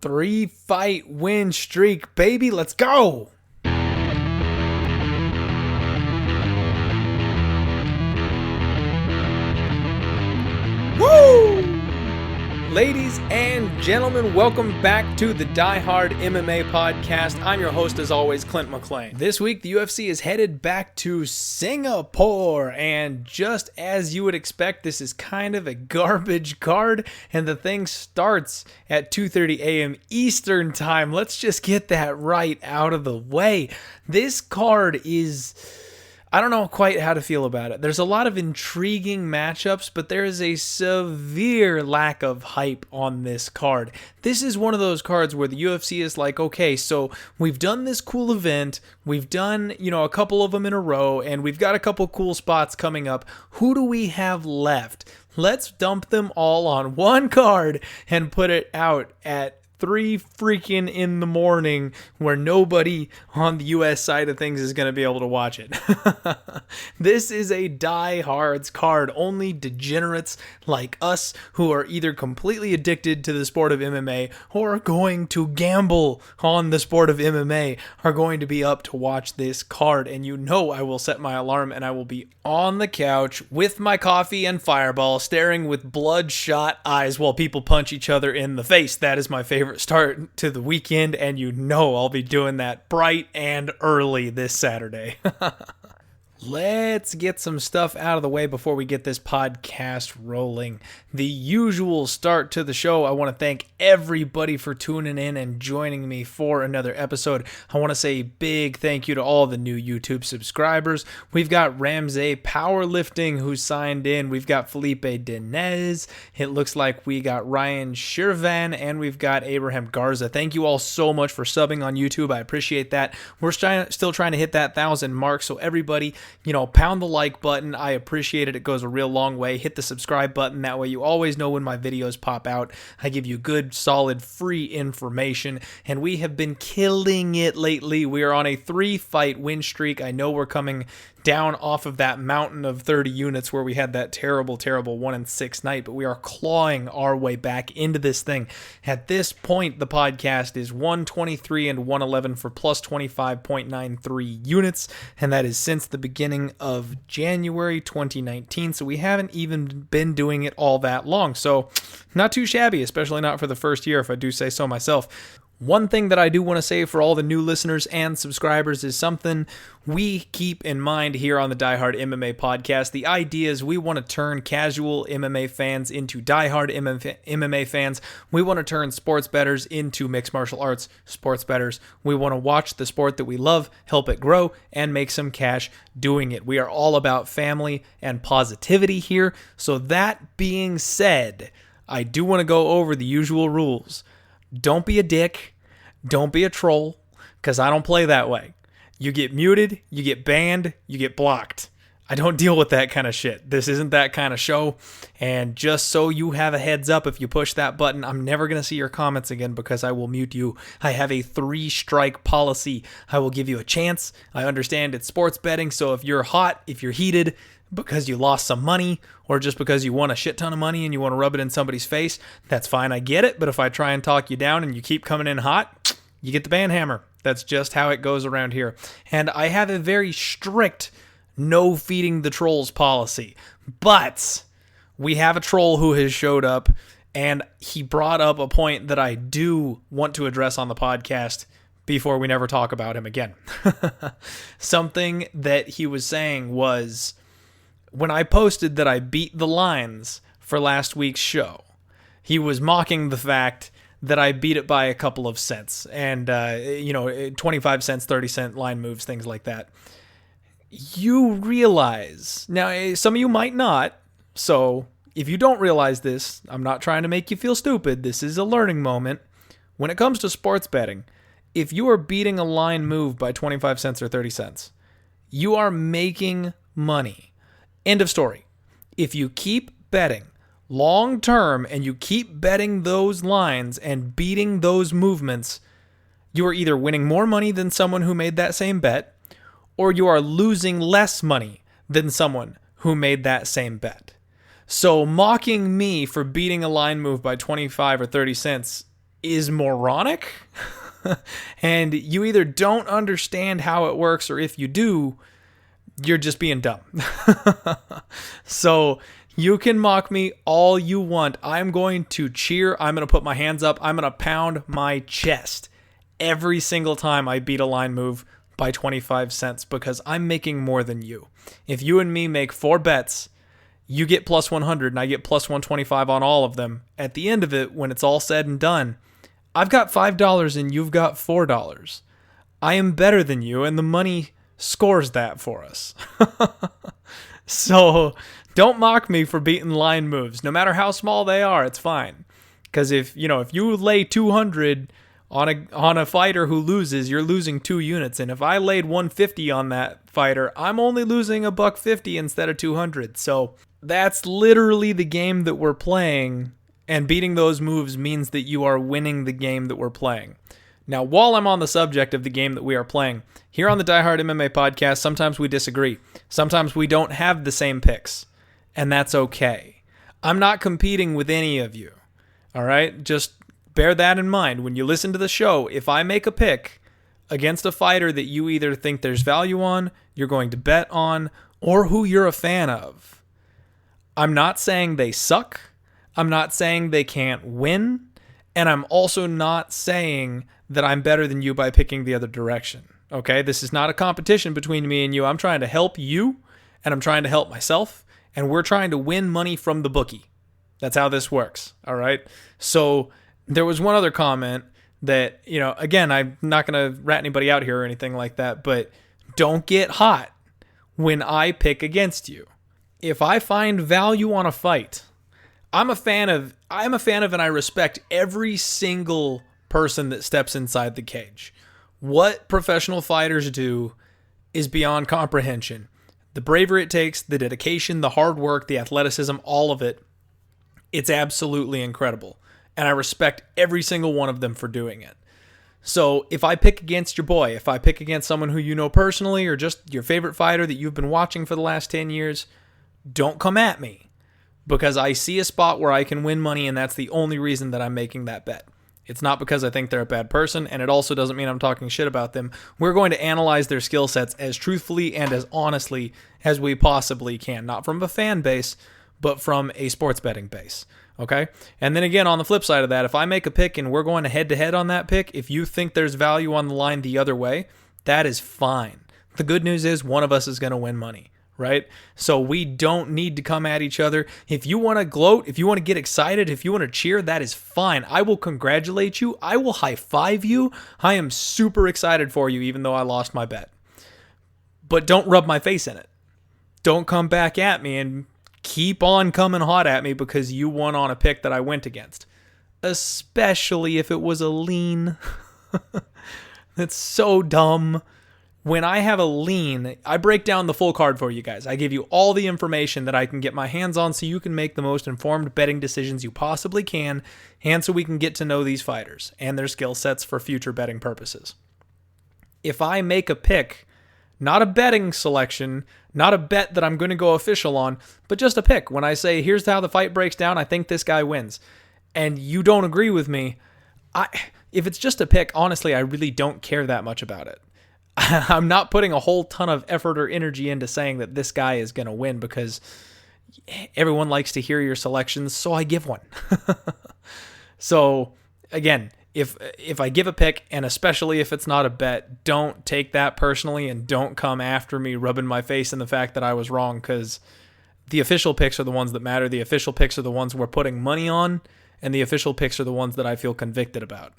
3-fight win streak, baby. Let's go. Woo! Ladies and gentlemen, welcome back to the Die Hard MMA podcast. I'm your host, as always, Clint McLean. This week, the UFC is headed back to Singapore, and just as you would expect, this is kind of a garbage card, and the thing starts at 2:30 a.m. Eastern Time. Let's just get that right out of the way. This card is... I don't know quite how to feel about it. There's a lot of intriguing matchups, but there is a severe lack of hype on this card. This is one of those cards where the UFC is like, okay, so we've done this cool event, we've done, a couple of them in a row, and we've got a couple cool spots coming up. Who do we have left? Let's dump them all on one card and put it out at 3 freaking in the morning where nobody on the US side of things is going to be able to watch it. This is a diehards card. Only degenerates like us who are either completely addicted to the sport of MMA or are going to gamble on the sport of MMA are going to be up to watch this card. And I will set my alarm and I will be on the couch with my coffee and Fireball staring with bloodshot eyes while people punch each other in the face. That is my favorite start to the weekend, and I'll be doing that bright and early this Saturday. Let's get some stuff out of the way before we get this podcast rolling. The usual start to the show. I want to thank everybody for tuning in and joining me for another episode. I want to say a big thank you to all the new YouTube subscribers. We've got Ramsey Powerlifting who signed in. We've got Felipe Denez. It looks like we got Ryan Shirvan, and we've got Abraham Garza. Thank you all so much for subbing on YouTube. I appreciate that. We're still trying to hit that 1,000 mark, so everybody, pound the like button. I appreciate it. It goes a real long way. Hit the subscribe button. That way you always know when my videos pop out. I give you good, solid, free information, and we have been killing it lately. We are on a 3-fight win streak. I know we're coming down off of that mountain of 30 units where we had that terrible 1-6 night, but we are clawing our way back into this thing. At this point, the podcast is 123 and 111 for plus 25.93 units, and that is since the beginning of January 2019, so we haven't even been doing it all that long, so not too shabby, especially not for the first year, if I do say so myself. One thing that I do want to say for all the new listeners and subscribers is something we keep in mind here on the Die Hard MMA podcast. The idea is we want to turn casual MMA fans into diehard MMA fans. We want to turn sports bettors into mixed martial arts sports bettors. We want to watch the sport that we love, help it grow, and make some cash doing it. We are all about family and positivity here. So that being said, I do want to go over the usual rules. Don't be a dick. Don't be a troll, because I don't play that way. You get muted, you get banned, you get blocked. I don't deal with that kind of shit. This isn't that kind of show. And just so you have a heads up, if you push that button, I'm never going to see your comments again because I will mute you. I have a 3-strike policy. I will give you a chance. I understand it's sports betting, so if you're hot, if you're heated, because you lost some money or just because you won a shit ton of money and you want to rub it in somebody's face, that's fine. I get it. But if I try and talk you down and you keep coming in hot, you get the ban hammer. That's just how it goes around here. And I have a very strict no feeding the trolls policy. But we have a troll who has showed up, and he brought up a point that I do want to address on the podcast before we never talk about him again. Something that he was saying was, when I posted that I beat the lines for last week's show, he was mocking the fact that I beat it by a couple of cents and, 25 cents, 30 cent line moves, things like that. You realize, now some of you might not, so if you don't realize this, I'm not trying to make you feel stupid. This is a learning moment. When it comes to sports betting, if you are beating a line move by 25 cents or 30 cents, you are making money. End of story. If you keep betting long term and you keep betting those lines and beating those movements, you are either winning more money than someone who made that same bet, or you are losing less money than someone who made that same bet. So mocking me for beating a line move by 25 or 30 cents is moronic. And you either don't understand how it works, or if you do, you're just being dumb. So you can mock me all you want. I'm going to cheer. I'm going to put my hands up. I'm going to pound my chest every single time I beat a line move by 25 cents because I'm making more than you. If you and me make 4 bets, you get plus 100 and I get plus 125 on all of them. At the end of it, when it's all said and done, I've got $5 and you've got $4. I am better than you, and the money scores that for us. So don't mock me for beating line moves. No matter how small they are, it's fine. Because if you lay 200 on a fighter who loses, you're losing 2 units. And if I laid 150 on that fighter, I'm only losing $150 instead of 200. So that's literally the game that we're playing. And beating those moves means that you are winning the game that we're playing. Now, while I'm on the subject of the game that we are playing, here on the Die Hard MMA podcast, sometimes we disagree. Sometimes we don't have the same picks, and that's okay. I'm not competing with any of you, all right? Just bear that in mind. When you listen to the show, if I make a pick against a fighter that you either think there's value on, you're going to bet on, or who you're a fan of, I'm not saying they suck. I'm not saying they can't win, and I'm also not saying that I'm better than you by picking the other direction, okay? This is not a competition between me and you. I'm trying to help you, and I'm trying to help myself, and we're trying to win money from the bookie. That's how this works, all right? So there was one other comment that, again, I'm not going to rat anybody out here or anything like that, but don't get hot when I pick against you. If I find value on a fight, I'm a fan of and I respect every single person that steps inside the cage. What professional fighters do is beyond comprehension. The bravery it takes, the dedication, the hard work, the athleticism, all of it, it's absolutely incredible. And I respect every single one of them for doing it. So if I pick against your boy, if I pick against someone who you know personally or just your favorite fighter that you've been watching for the last 10 years, don't come at me. Because I see a spot where I can win money, and that's the only reason that I'm making that bet. It's not because I think they're a bad person, and it also doesn't mean I'm talking shit about them. We're going to analyze their skill sets as truthfully and as honestly as we possibly can. Not from a fan base, but from a sports betting base. Okay? And then again, on the flip side of that, if I make a pick and we're going head-to-head on that pick, if you think there's value on the line the other way, that is fine. The good news is one of us is going to win money. Right? So we don't need to come at each other. If you want to gloat, if you want to get excited, if you want to cheer, that is fine. I will congratulate you. I will high five you. I am super excited for you, even though I lost my bet. But don't rub my face in it. Don't come back at me and keep on coming hot at me because you won on a pick that I went against. Especially if it was a lean. That's so dumb. When I have a lean, I break down the full card for you guys. I give you all the information that I can get my hands on so you can make the most informed betting decisions you possibly can, and so we can get to know these fighters and their skill sets for future betting purposes. If I make a pick, not a betting selection, not a bet that I'm going to go official on, but just a pick. When I say, here's how the fight breaks down, I think this guy wins, and you don't agree with me, if it's just a pick, honestly, I really don't care that much about it. I'm not putting a whole ton of effort or energy into saying that this guy is going to win because everyone likes to hear your selections, so I give one. So, again, if I give a pick, and especially if it's not a bet, don't take that personally and don't come after me rubbing my face in the fact that I was wrong, because the official picks are the ones that matter. The official picks are the ones we're putting money on, and the official picks are the ones that I feel convicted about.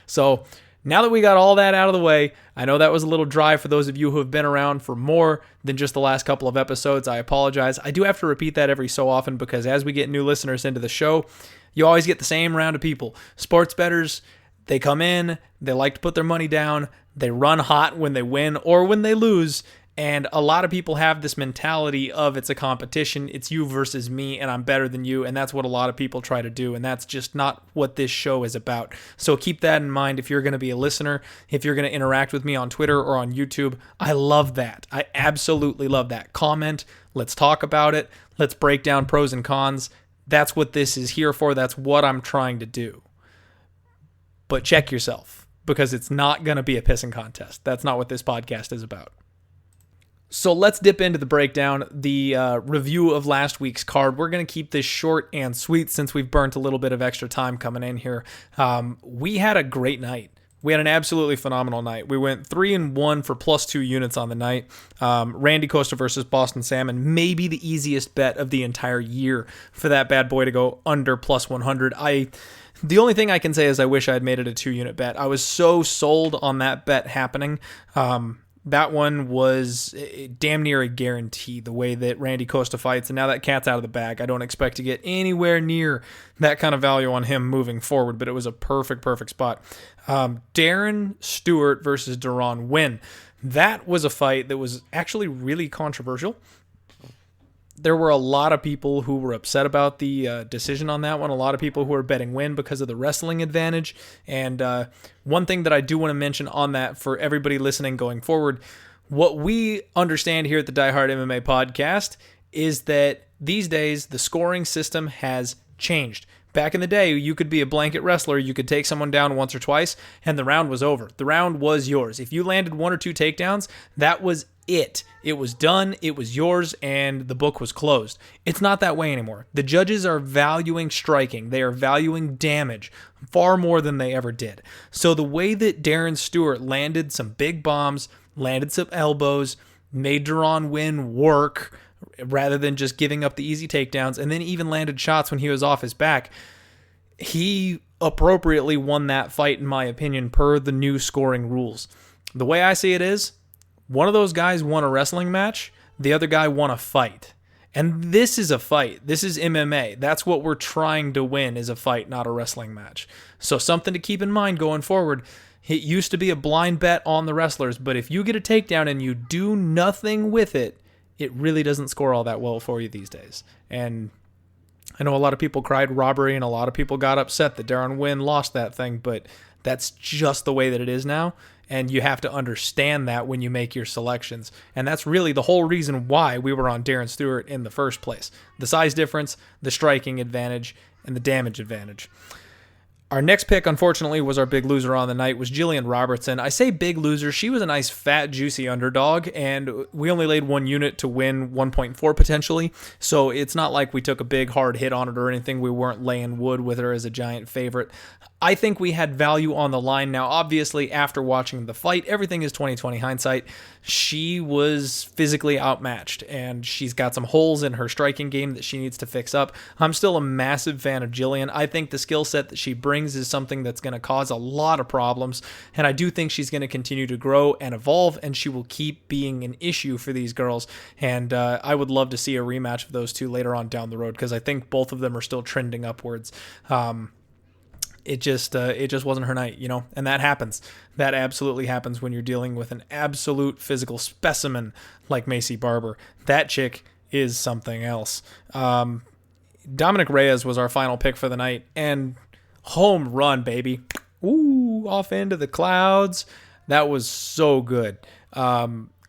So, now that we got all that out of the way, I know that was a little dry for those of you who have been around for more than just the last couple of episodes. I apologize. I do have to repeat that every so often because as we get new listeners into the show, you always get the same round of people. Sports bettors, they come in, they like to put their money down, they run hot when they win or when they lose, and a lot of people have this mentality of it's a competition, it's you versus me, and I'm better than you, and that's what a lot of people try to do, and that's just not what this show is about. So keep that in mind if you're going to be a listener, if you're going to interact with me on Twitter or on YouTube. I love that. I absolutely love that. Comment, let's talk about it, let's break down pros and cons. That's what this is here for. That's what I'm trying to do. but check yourself, because it's not going to be a pissing contest. That's not what this podcast is about. So let's dip into the breakdown, the review of last week's card. We're going to keep this short and sweet since we've burnt a little bit of extra time coming in here. We had a great night. We had an absolutely phenomenal night. We went 3-1 for +2 units on the night. Randy Costa versus Boston Salmon, maybe the easiest bet of the entire year for that bad boy to go under +100. The only thing I can say is I wish I had made it a 2-unit bet. I was so sold on that bet happening. That one was damn near a guarantee, the way that Randy Costa fights, and now that cat's out of the bag. I don't expect to get anywhere near that kind of value on him moving forward, but it was a perfect spot. Darren Stewart versus Deron Winn. That was a fight that was actually really controversial. There were a lot of people who were upset about the decision on that one. A lot of people who were betting Win because of the wrestling advantage. And one thing that I do want to mention on that for everybody listening going forward, what we understand here at the Die Hard MMA podcast is that these days the scoring system has changed. Back in the day, you could be a blanket wrestler, you could take someone down once or twice, and the round was over. The round was yours. If you landed 1 or 2 takedowns, that was it. It was done, it was yours, and the book was closed. It's not that way anymore. The judges are valuing striking. They are valuing damage far more than they ever did. So the way that Darren Stewart landed some big bombs, landed some elbows, made Deron Winn work rather than just giving up the easy takedowns, and then even landed shots when he was off his back, he appropriately won that fight, in my opinion, per the new scoring rules. The way I see it is, one of those guys won a wrestling match, the other guy won a fight. And this is a fight. This is MMA. That's what we're trying to win, is a fight, not a wrestling match. So something to keep in mind going forward. It used to be a blind bet on the wrestlers, but if you get a takedown and you do nothing with it, it really doesn't score all that well for you these days. And I know a lot of people cried robbery and a lot of people got upset that Deron Winn lost that thing, but that's just the way that it is now. And you have to understand that when you make your selections. And that's really the whole reason why we were on Darren Stewart in the first place. The size difference, the striking advantage, and the damage advantage. Our next pick, unfortunately, was our big loser on the night, was Jillian Robertson. I say big loser. She was a nice, fat, juicy underdog, and we only laid 1 unit to win 1.4 potentially. So it's not like we took a big, hard hit on it or anything. We weren't laying wood with her as a giant favorite. I think we had value on the line. Now, obviously, after watching the fight, everything is 20/20 hindsight. She was physically outmatched, and she's got some holes in her striking game that she needs to fix up. I'm still a massive fan of Jillian. I think the skill set that she brings is something that's going to cause a lot of problems, and I do think she's going to continue to grow and evolve, and she will keep being an issue for these girls. And I would love to see a rematch of those two later on down the road, because I think both of them are still trending upwards. It just wasn't her night, you know, and that happens. That absolutely happens when you're dealing with an absolute physical specimen like Macy Barber. That chick is something else. Dominic Reyes was our final pick for the night, and home run, baby. Ooh, off into the clouds. That was so good.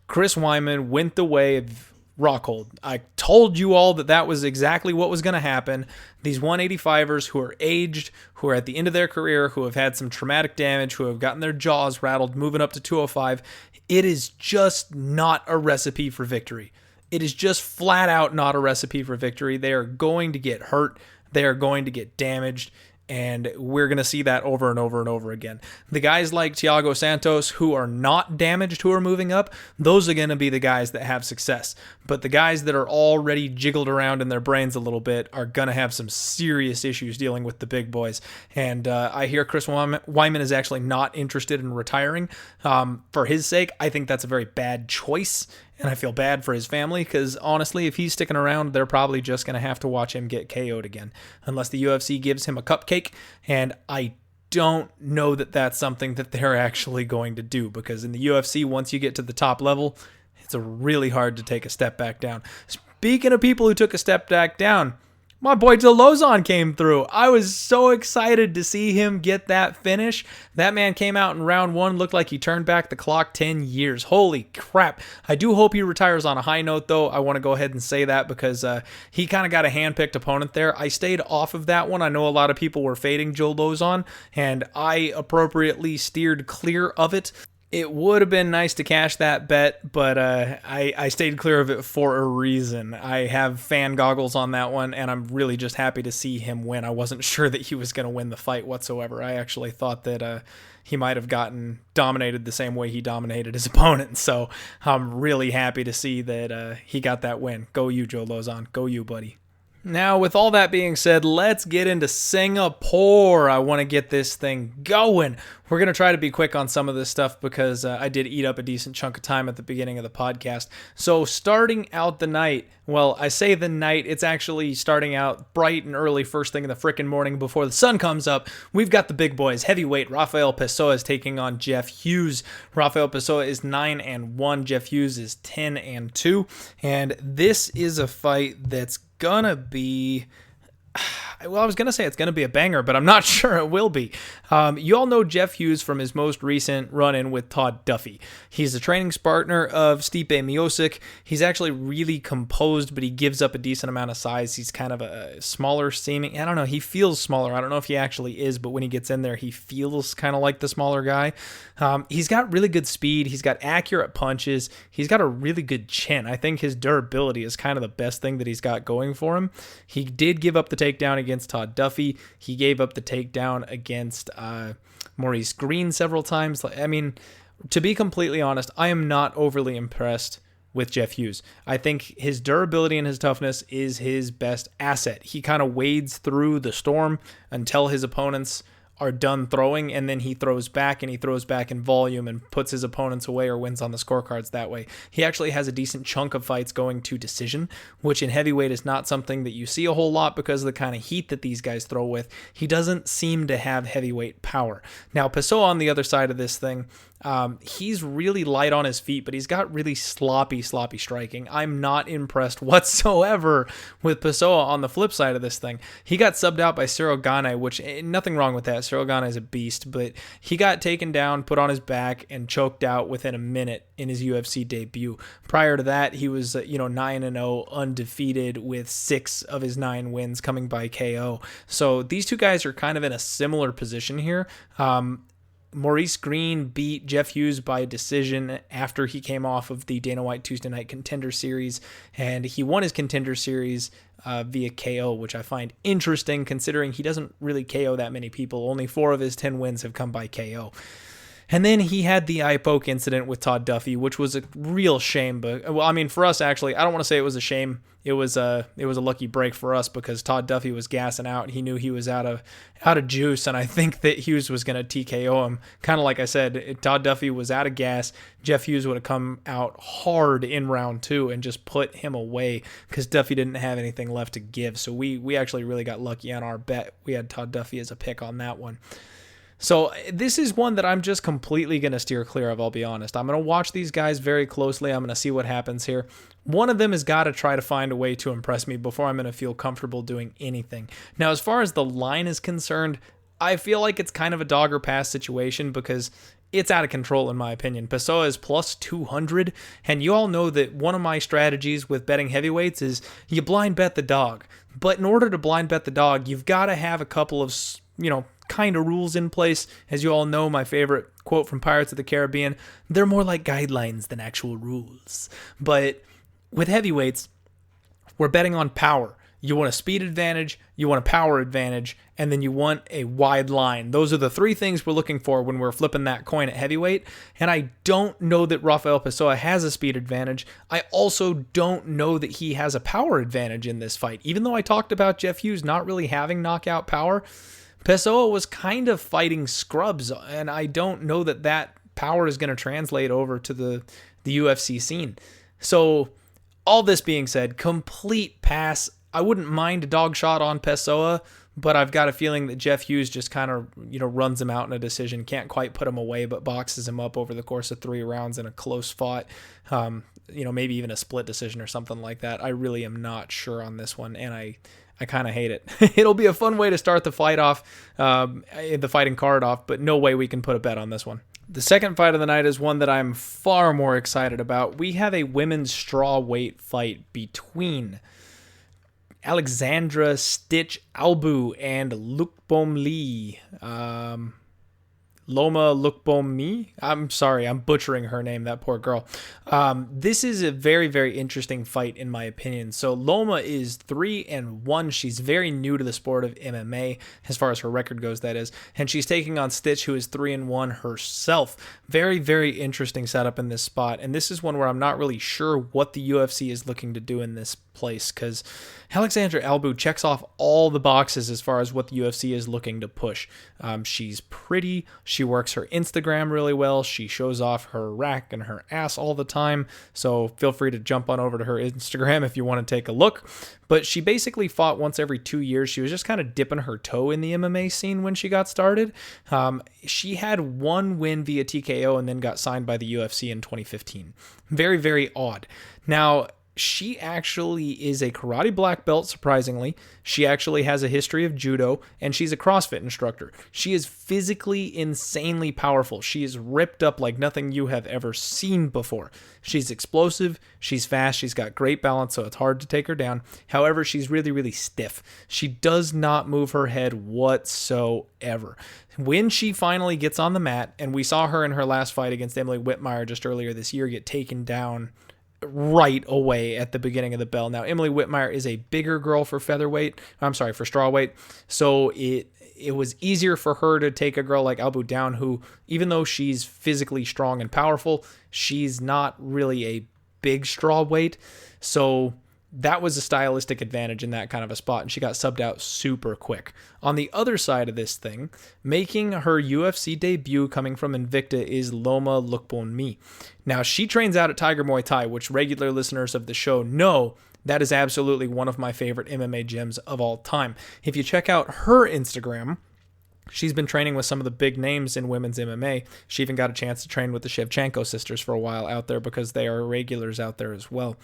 Chris Wyman went the way of Rockhold. I told you all that was exactly what was going to happen. These 185ers who are aged, who are at the end of their career, who have had some traumatic damage, who have gotten their jaws rattled, moving up to 205, it is just not a recipe for victory. It is just flat out not a recipe for victory. They are going to get hurt. They are going to get damaged. And we're going to see that over and over and over again. The guys like Thiago Santos who are not damaged, who are moving up, those are going to be the guys that have success. But the guys that are already jiggled around in their brains a little bit are going to have some serious issues dealing with the big boys. And I hear Chris Wyman is actually not interested in retiring. For his sake, I think that's a very bad choice. And I feel bad for his family because, honestly, if he's sticking around, they're probably just going to have to watch him get KO'd again. Unless the UFC gives him a cupcake. And I don't know that that's something that they're actually going to do. Because in the UFC, once you get to the top level, it's really hard to take a step back down. Speaking of people who took a step back down, My boy Lozon came through. I was so excited to see him get that finish. That man came out in round 1, looked like he turned back the clock 10 years. Holy crap. I do hope he retires on a high note, though. I want to go ahead and say that because he kind of got a hand-picked opponent there. I stayed off of that one. I know a lot of people were fading Lozon, and I appropriately steered clear of it. It would have been nice to cash that bet, but I stayed clear of it for a reason. I have fan goggles on that one, and I'm really just happy to see him win. I wasn't sure that he was going to win the fight whatsoever. I actually thought that he might have gotten dominated the same way he dominated his opponent, so I'm really happy to see that he got that win. Go you, Lozon. Go you, buddy. Now, with all that being said, let's get into Singapore. I want to get this thing going. We're going to try to be quick on some of this stuff because I did eat up a decent chunk of time at the beginning of the podcast. So starting out the night, well, I say the night, it's actually starting out bright and early, first thing in the frickin' morning before the sun comes up. We've got the big boys. Heavyweight Raphael Pessoa is taking on Jeff Hughes. Raphael Pessoa is 9-1. Jeff Hughes is 10-2. And this is a fight that's gonna be, well, I was gonna say it's gonna be a banger, but I'm not sure it will be. You all know Jeff Hughes from his most recent run-in with Todd Duffy. He's the training partner of Stipe Miocic. He's actually really composed, but he gives up a decent amount of size. He's kind of a smaller seeming, I don't know, he feels smaller. I don't know if he actually is, but when he gets in there, he feels kind of like the smaller guy. He's got really good speed. He's got accurate punches. He's got a really good chin. I think his durability is kind of the best thing that he's got going for him. He did give up the takedown against Todd Duffy. He gave up the takedown against Maurice Greene several times. I mean, to be completely honest, I am not overly impressed with Jeff Hughes. I think his durability and his toughness is his best asset. He kind of wades through the storm until his opponents are done throwing, and then he throws back, and he throws back in volume and puts his opponents away or wins on the scorecards that way. He actually has a decent chunk of fights going to decision, which in heavyweight is not something that you see a whole lot because of the kind of heat that these guys throw with. He doesn't seem to have heavyweight power. Now, Pessoa on the other side of this thing, he's really light on his feet, but he's got really sloppy striking. I'm not impressed whatsoever with Pessoa on the flip side of this thing. He got subbed out by Ciryl Gane, which nothing wrong with that. Ciryl Gane is a beast, but he got taken down, put on his back, and choked out within a minute in his UFC debut. Prior to that, he was 9-0, undefeated with 6 of his 9 wins coming by KO. So these two guys are kind of in a similar position here. Maurice Greene beat Jeff Hughes by decision after he came off of the Dana White Tuesday Night Contender Series, and he won his Contender Series via KO, which I find interesting considering he doesn't really KO that many people. Only 4 of his 10 wins have come by KO. And then he had the eye poke incident with Todd Duffy, which was a real shame. But well, I mean, for us, actually, I don't want to say it was a shame. It was a lucky break for us because Todd Duffy was gassing out. He knew he was out of juice, and I think that Hughes was going to TKO him. Kind of like I said, Todd Duffy was out of gas. Jeff Hughes would have come out hard in round 2 and just put him away because Duffy didn't have anything left to give. So we actually really got lucky on our bet. We had Todd Duffy as a pick on that one. So this is one that I'm just completely going to steer clear of, I'll be honest. I'm going to watch these guys very closely. I'm going to see what happens here. One of them has got to try to find a way to impress me before I'm going to feel comfortable doing anything. Now, as far as the line is concerned, I feel like it's kind of a dog or pass situation because it's out of control in my opinion. Pessoa is plus 200, and you all know that one of my strategies with betting heavyweights is you blind bet the dog. But in order to blind bet the dog, you've got to have a couple of, kind of rules in place. As you all know, my favorite quote from Pirates of the Caribbean, they're more like guidelines than actual rules. But with heavyweights, we're betting on power. You want a speed advantage, you want a power advantage, and then you want a wide line. Those are the 3 things we're looking for when we're flipping that coin at heavyweight. And I don't know that Raphael Pessoa has a speed advantage. I also don't know that he has a power advantage in this fight. Even though I talked about Jeff Hughes not really having knockout power, Pessoa was kind of fighting scrubs, and I don't know that power is going to translate over to the UFC scene. So all this being said, complete pass. I wouldn't mind a dog shot on Pessoa, but I've got a feeling that Jeff Hughes just kind of, runs him out in a decision, can't quite put him away, but boxes him up over the course of 3 rounds in a close fought, maybe even a split decision or something like that. I really am not sure on this one, and I kind of hate it. It'll be a fun way to start the fight off, the fighting card off, but no way we can put a bet on this one. The second fight of the night is one that I'm far more excited about. We have a women's strawweight fight between Aleksandra Stitch Albu and Lookboonme. Loma Lookboonme. I'm sorry, I'm butchering her name, that poor girl. This is a very, very interesting fight in my opinion. So Loma is 3-1. She's very new to the sport of MMA, as far as her record goes, that is. And she's taking on Stitch, who is 3-1 herself. Very, very interesting setup in this spot. And this is one where I'm not really sure what the UFC is looking to do in this place, because Aleksandra Albu checks off all the boxes as far as what the UFC is looking to push. She's pretty. She works her Instagram really well. She shows off her rack and her ass all the time. So feel free to jump on over to her Instagram if you want to take a look. But she basically fought once every 2 years. She was just kind of dipping her toe in the MMA scene when she got started. She had one win via TKO and then got signed by the UFC in 2015. Very, very odd. Now, she actually is a karate black belt, surprisingly. She actually has a history of judo, and she's a CrossFit instructor. She is physically insanely powerful. She is ripped up like nothing you have ever seen before. She's explosive, she's fast, she's got great balance, so it's hard to take her down. However, she's really, really stiff. She does not move her head whatsoever. When she finally gets on the mat, and we saw her in her last fight against Emily Whitmire just earlier this year get taken down right away at the beginning of the bell. Now, Emily Whitmire is a bigger girl for for strawweight, so it was easier for her to take a girl like Albu down, who, even though she's physically strong and powerful, she's not really a big strawweight, so that was a stylistic advantage in that kind of a spot, and she got subbed out super quick. On the other side of this thing, making her UFC debut coming from Invicta is Loma Lookboonme. Now, she trains out at Tiger Muay Thai, which regular listeners of the show know that is absolutely one of my favorite MMA gyms of all time. If you check out her Instagram, she's been training with some of the big names in women's MMA. She even got a chance to train with the Shevchenko sisters for a while out there because they are regulars out there as well.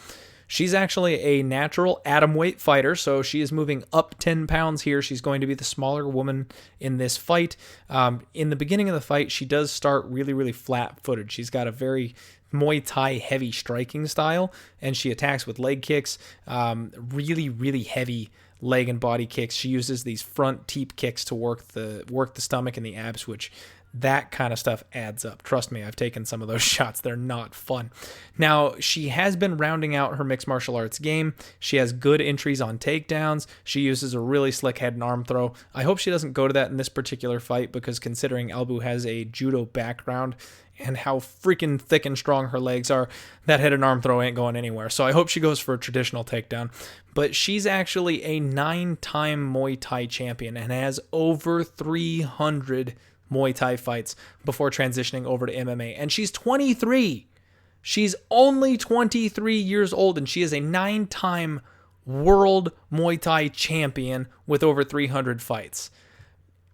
She's actually a natural atomweight fighter, so she is moving up 10 pounds here. She's going to be the smaller woman in this fight. In the beginning of the fight, she does start really, really flat-footed. She's got a very Muay Thai heavy striking style, and she attacks with leg kicks, really, really heavy leg and body kicks. She uses these front teep kicks to work the stomach and the abs, which that kind of stuff adds up. Trust me, I've taken some of those shots. They're not fun. Now, she has been rounding out her mixed martial arts game. She has good entries on takedowns. She uses a really slick head and arm throw. I hope she doesn't go to that in this particular fight, because considering Albu has a judo background and how freaking thick and strong her legs are, that head and arm throw ain't going anywhere. So I hope she goes for a traditional takedown. But she's actually a 9-time Muay Thai champion and has over 300 Muay Thai fights before transitioning over to MMA. And she's 23. She's only 23 years old, and she is a 9-time world Muay Thai champion with over 300 fights.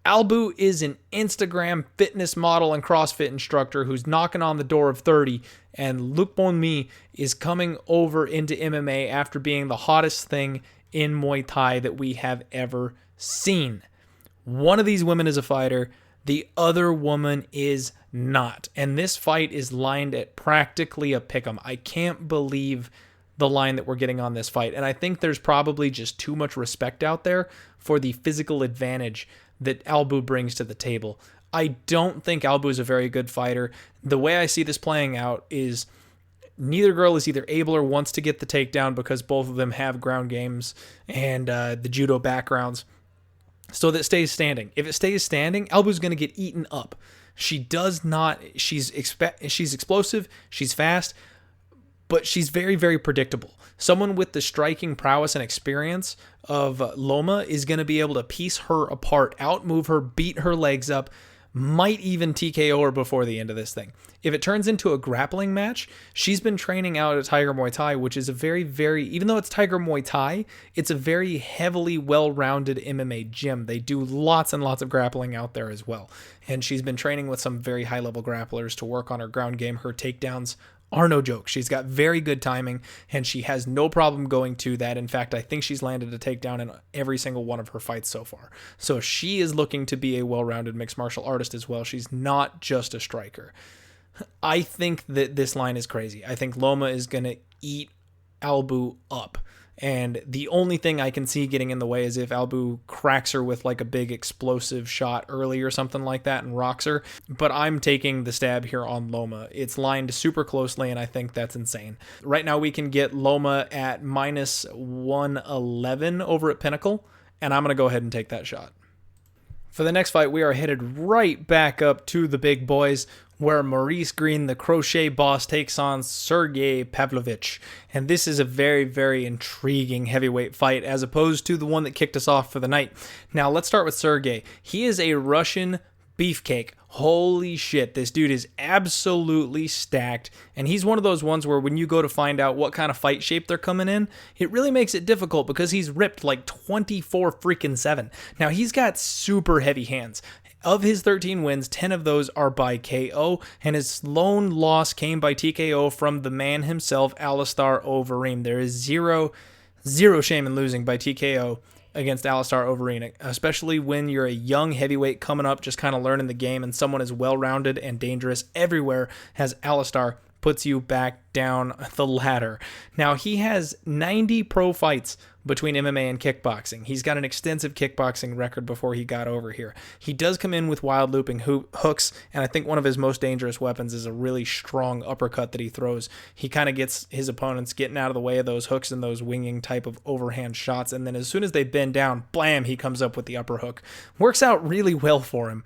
Albu is an Instagram fitness model and CrossFit instructor who's knocking on the door of 30, and Lookboonme is coming over into MMA after being the hottest thing in Muay Thai that we have ever seen. One of these women is a fighter. The other woman is not. And this fight is lined at practically a pick'em. I can't believe the line that we're getting on this fight. And I think there's probably just too much respect out there for the physical advantage that Albu brings to the table. I don't think Albu is a very good fighter. The way I see this playing out is neither girl is either able or wants to get the takedown, because both of them have ground games and the judo backgrounds. So that stays standing. If it stays standing, Albu's going to get eaten up. She does not. She's explosive. She's fast, but she's very, very predictable. Someone with the striking prowess and experience of Loma is going to be able to piece her apart, outmove her, beat her legs up, might even TKO her before the end of this thing. If it turns into a grappling match, she's been training out at Tiger Muay Thai, which is a very, very, even though it's Tiger Muay Thai, it's a very heavily well-rounded MMA gym. They do lots and lots of grappling out there as well. And she's been training with some very high-level grapplers to work on her ground game. Her takedowns are no joke. She's got very good timing, and she has no problem going to that. In fact, I think she's landed a takedown in every single one of her fights so far. So she is looking to be a well-rounded mixed martial artist as well. She's not just a striker. I think that this line is crazy. I think Loma is going to eat Albu up. And the only thing I can see getting in the way is if Albu cracks her with like a big explosive shot early or something like that and rocks her. But I'm taking the stab here on Loma. It's lined super closely, and I think that's insane. Right now we can get Loma at minus 111 over at Pinnacle, and I'm going to go ahead and take that shot. For the next fight, we are headed right back up to the big boys, where Maurice Greene, the crochet boss, takes on Sergei Pavlovich. And this is a very, very intriguing heavyweight fight as opposed to the one that kicked us off for the night. Now, let's start with Sergei. He is a Russian beefcake. Holy shit, this dude is absolutely stacked, and he's one of those ones where when you go to find out what kind of fight shape they're coming in, it really makes it difficult because he's ripped like 24-7. Now, he's got super heavy hands. Of his 13 wins, 10 of those are by KO, and his lone loss came by TKO from the man himself, Aleksandra Overeem. There is zero shame in losing by TKO against Aleksandra Overeem, especially when you're a young heavyweight coming up, just kind of learning the game, and someone as well-rounded and dangerous everywhere as Aleksandra puts you back down the ladder. Now, he has 90 pro fights between MMA and kickboxing. He's got an extensive kickboxing record before he got over here. He does come in with wild looping hooks, and I think one of his most dangerous weapons is a really strong uppercut that he throws. He kind of gets his opponents getting out of the way of those hooks and those winging type of overhand shots, and then as soon as they bend down, blam, he comes up with the upper hook. Works out really well for him.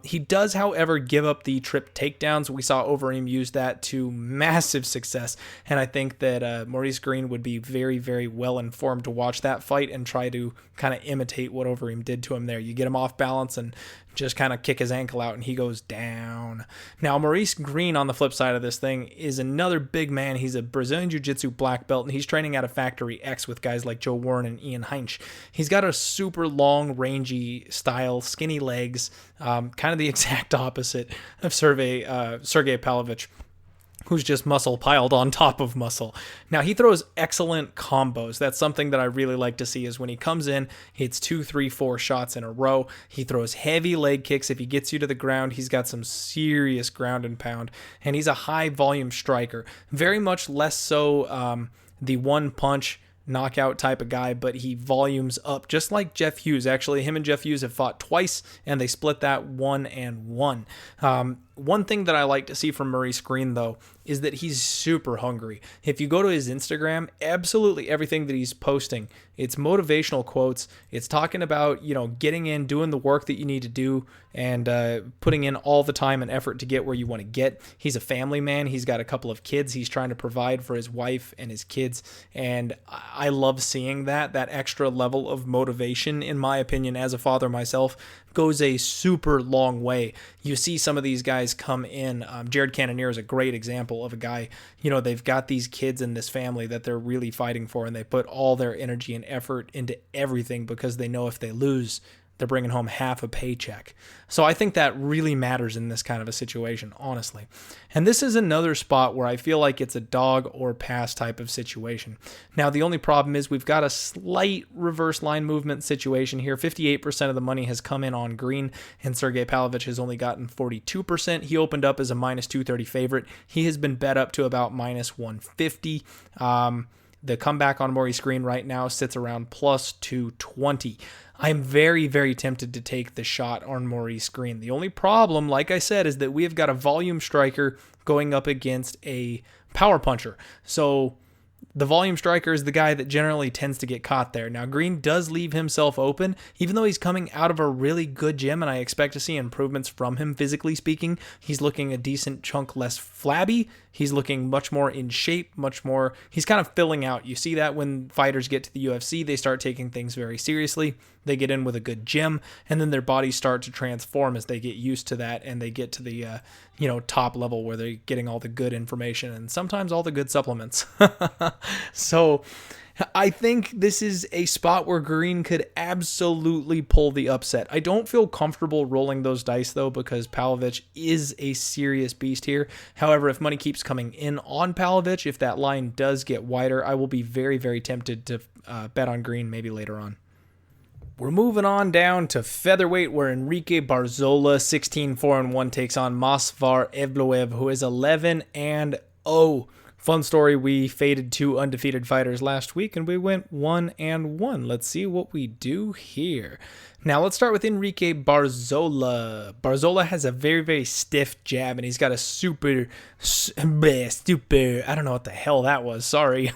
He does, however, give up the trip takedowns. We saw Overeem use that to massive success, and I think that Maurice Greene would be very, very well informed to watch that fight and try to kind of imitate what Overeem did to him there. You get him off balance and just kind of kick his ankle out and he goes down. Now, Maurice Greene on the flip side of this thing is another big man. He's a Brazilian Jiu-Jitsu black belt, and he's training out of Factory X with guys like Joe Warren and Ian Heinch. He's got a super long, rangy style, skinny legs, kind of the exact opposite of Sergei Pavlovich, who's just muscle piled on top of muscle. Now, he throws excellent combos. That's something that I really like to see, is when he comes in, he hits 2, 3, 4 shots in a row. He throws heavy leg kicks. If he gets you to the ground, he's got some serious ground and pound, and he's a high volume striker. Very much less so the one punch knockout type of guy, but he volumes up just like Jeff Hughes. Actually, him and Jeff Hughes have fought twice, and they split that 1-1. One thing that I like to see from Maurice Greene, though, is that he's super hungry. If you go to his Instagram, absolutely everything that he's posting, it's motivational quotes. It's talking about, getting in, doing the work that you need to do, and putting in all the time and effort to get where you want to get. He's a family man. He's got a couple of kids. He's trying to provide for his wife and his kids, and I love seeing that extra level of motivation, in my opinion, as a father myself, goes a super long way. You see some of these guys come in. Jared Cannonier is a great example of a guy, they've got these kids in this family that they're really fighting for, and they put all their energy and effort into everything because they know if they lose, they're bringing home half a paycheck. So I think that really matters in this kind of a situation, honestly. And this is another spot where I feel like it's a dog or pass type of situation. Now, the only problem is we've got a slight reverse line movement situation here. 58% of the money has come in on Greene, and Sergei Pavlovich has only gotten 42%. He opened up as a minus 230 favorite. He has been bet up to about minus 150. The comeback on Maurice Greene right now sits around plus 220. I'm very, very tempted to take the shot on Maurice Greene. The only problem, like I said, is that we have got a volume striker going up against a power puncher. So the volume striker is the guy that generally tends to get caught there. Now, Greene does leave himself open, even though he's coming out of a really good gym, and I expect to see improvements from him physically speaking. He's looking a decent chunk less flabby. He's looking much more in shape, he's kind of filling out. You see that when fighters get to the UFC, they start taking things very seriously. They get in with a good gym, and then their bodies start to transform as they get used to that, and they get to the top level where they're getting all the good information and sometimes all the good supplements. So I think this is a spot where Greene could absolutely pull the upset. I don't feel comfortable rolling those dice, though, because Pavlovich is a serious beast here. However, if money keeps coming in on Pavlovich, if that line does get wider, I will be very, very tempted to bet on Greene maybe later on. We're moving on down to featherweight, where Enrique Barzola, 16-4-1, takes on Movsar Evloev, who is 11-0. Fun story, we faded 2 undefeated fighters last week, and we went 1-1. Let's see what we do here. Now, let's start with Enrique Barzola. Barzola has a very, very stiff jab, and he's got a super, I don't know what the hell that was, sorry.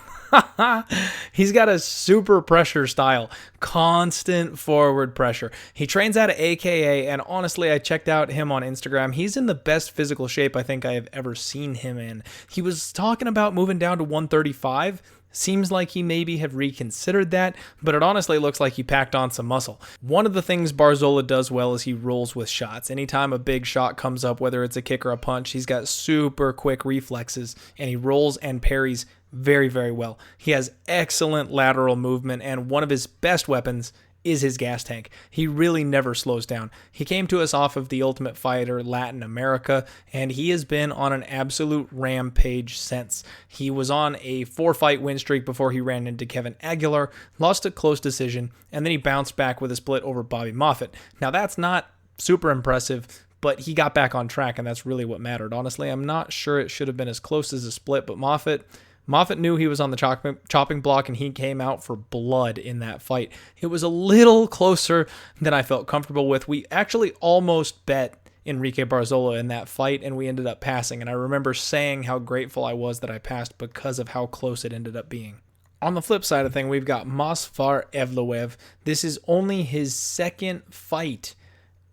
He's got a super pressure style, constant forward pressure. He trains out of AKA, and honestly, I checked out him on Instagram. He's in the best physical shape I think I have ever seen him in. He was talking about moving down to 135. Seems like he maybe have reconsidered that, but it honestly looks like he packed on some muscle. One of the things Barzola does well is he rolls with shots. Anytime a big shot comes up, whether it's a kick or a punch, he's got super quick reflexes, and he rolls and parries very, very well. He has excellent lateral movement, and one of his best weapons is his gas tank. He really never slows down. He came to us off of The Ultimate Fighter Latin America, and he has been on an absolute rampage since. He was on a 4-fight win streak before he ran into Kevin Aguilar, lost a close decision, and then he bounced back with a split over Bobby Moffett. Now, that's not super impressive, but he got back on track, and that's really what mattered. Honestly, I'm not sure it should have been as close as a split, but Moffett knew he was on the chopping block, and he came out for blood in that fight. It was a little closer than I felt comfortable with. We actually almost bet Enrique Barzola in that fight, and we ended up passing. And I remember saying how grateful I was that I passed because of how close it ended up being. On the flip side of things, we've got Movsar Evloev. This is only his second fight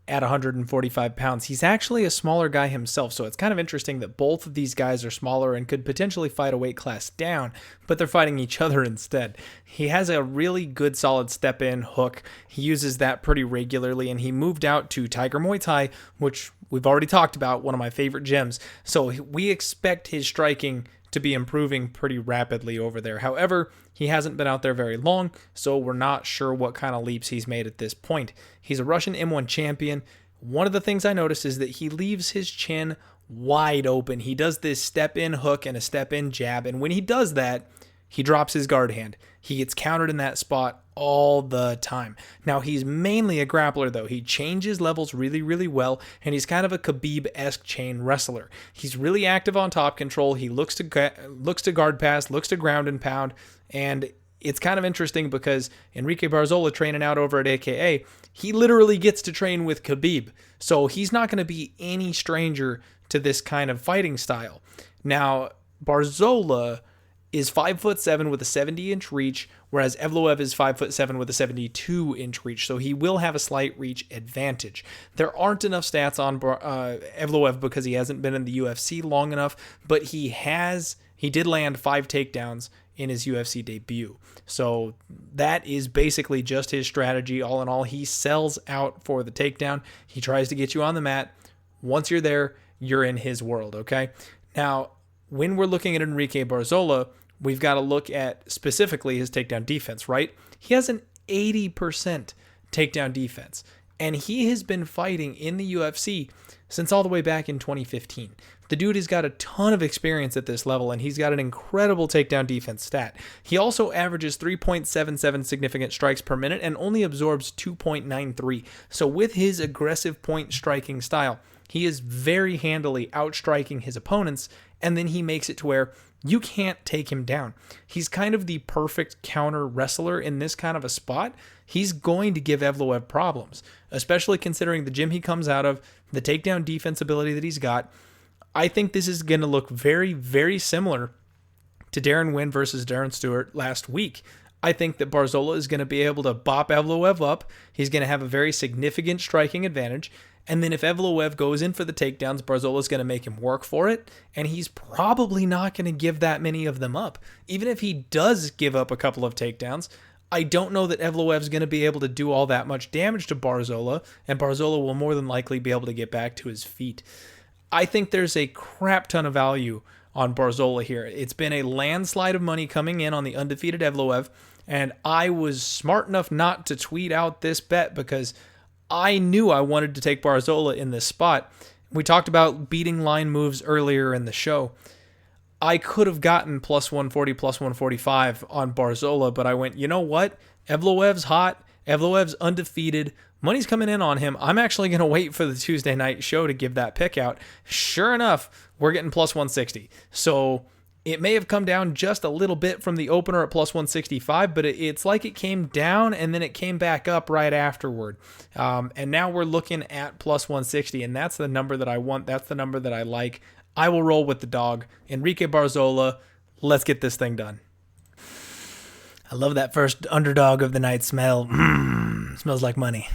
at 145 pounds. He's actually a smaller guy himself, so it's kind of interesting that both of these guys are smaller and could potentially fight a weight class down, but they're fighting each other instead. He has a really good solid step-in hook. He uses that pretty regularly, and he moved out to Tiger Muay Thai, which we've already talked about, one of my favorite gyms. So we expect his striking to be improving pretty rapidly over there. However, he hasn't been out there very long, so we're not sure what kind of leaps he's made at this point. He's a Russian M1 champion. One of the things I noticed is that he leaves his chin wide open. He does this step-in hook and a step-in jab, and when he does that, he drops his guard hand. He gets countered in that spot all the time. Now, he's mainly a grappler, though. He changes levels really, really well, and he's kind of a Khabib-esque chain wrestler. He's really active on top control. He looks to guard pass, looks to ground and pound, and it's kind of interesting because Enrique Barzola training out over at AKA, he literally gets to train with Khabib. So he's not going to be any stranger to this kind of fighting style. Now, Barzola is 5'7" with a 70-inch reach, whereas Evloev is 5'7" with a 72-inch reach, so he will have a slight reach advantage. There aren't enough stats on Evloev because he hasn't been in the UFC long enough, but he did land 5 takedowns in his UFC debut. So that is basically just his strategy. All in all, he sells out for the takedown. He tries to get you on the mat. Once you're there, you're in his world, okay? Now, when we're looking at Enrique Barzola, we've got to look at specifically his takedown defense, right? He has an 80% takedown defense, and he has been fighting in the UFC since all the way back in 2015. The dude has got a ton of experience at this level, and he's got an incredible takedown defense stat. He also averages 3.77 significant strikes per minute and only absorbs 2.93. So with his aggressive point striking style, he is very handily outstriking his opponents, and then he makes it to where you can't take him down. He's kind of the perfect counter wrestler in this kind of a spot. He's going to give Evloev problems, especially considering the gym he comes out of, the takedown defense ability that he's got. I think this is going to look very, very similar to Darren Wynn versus Darren Stewart last week. I think that Barzola is going to be able to bop Evloev up. He's going to have a very significant striking advantage. And then if Evloev goes in for the takedowns, Barzola is going to make him work for it. And he's probably not going to give that many of them up. Even if he does give up a couple of takedowns, I don't know that Evloev is going to be able to do all that much damage to Barzola. And Barzola will more than likely be able to get back to his feet. I think there's a crap ton of value on Barzola here. It's been a landslide of money coming in on the undefeated Evloev, and I was smart enough not to tweet out this bet because I knew I wanted to take Barzola in this spot. We talked about beating line moves earlier in the show. I could have gotten plus 140, plus 145 on Barzola, but I went, you know what? Evloev's hot. Evloev's undefeated. Money's coming in on him. I'm actually going to wait for the Tuesday night show to give that pick out. Sure enough, we're getting plus 160. So it may have come down just a little bit from the opener at plus 165, but it's like it came down and then it came back up right afterward. And now we're looking at plus 160, and that's the number that I want. That's the number that I like. I will roll with the dog. Enrique Barzola, let's get this thing done. I love that first underdog of the night smell. Smells like money.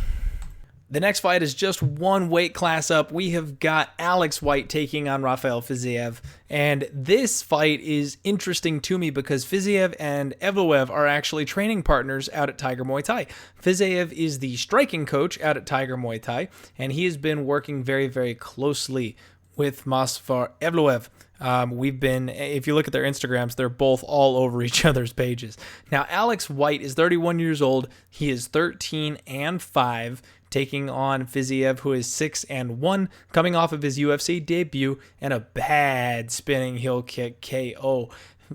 The next fight is just one weight class up. We have got Alex White taking on Rafael Fiziev. And this fight is interesting to me because Fiziev and Evloev are actually training partners out at Tiger Muay Thai. Fiziev is the striking coach out at Tiger Muay Thai, and he has been working very, very closely with Movsar Evloev. If you look at their Instagrams, they're both all over each other's pages. Now, Alex White is 31 years old. He is 13-5, taking on Fiziev, who is 6-1, coming off of his UFC debut and a bad spinning heel kick KO,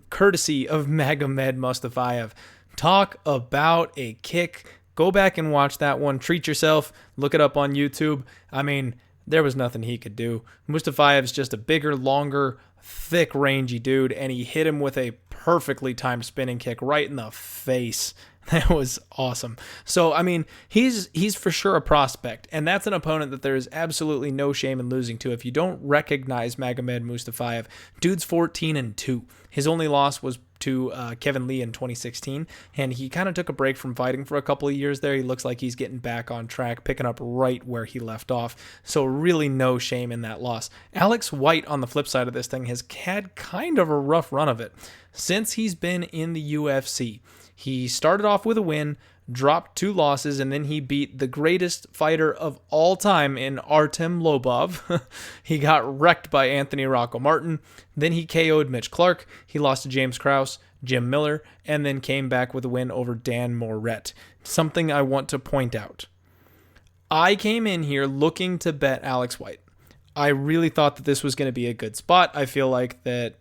courtesy of Magomed Mustafayev. Talk about a kick. Go back and watch that one. Treat yourself. Look it up on YouTube. I mean, there was nothing he could do. Mustafayev's just a bigger, longer, thick, rangy dude, and he hit him with a perfectly timed spinning kick right in the face. That was awesome. So, I mean, he's for sure a prospect, and that's an opponent that there is absolutely no shame in losing to. If you don't recognize Magomed Mustafayev, dude's 14-2. His only loss was to Kevin Lee in 2016, and he kind of took a break from fighting for a couple of years there. He looks like he's getting back on track, picking up right where he left off. So really no shame in that loss. Alex White, on the flip side of this thing, has had kind of a rough run of it since he's been in the UFC. He started off with a win, dropped 2 losses, and then he beat the greatest fighter of all time in Artem Lobov. He got wrecked by Anthony Rocco Martin. Then he KO'd Mitch Clark. He lost to James Krause, Jim Miller, and then came back with a win over Dan Moret. Something I want to point out. I came in here looking to bet Alex White. I really thought that this was going to be a good spot. I feel like that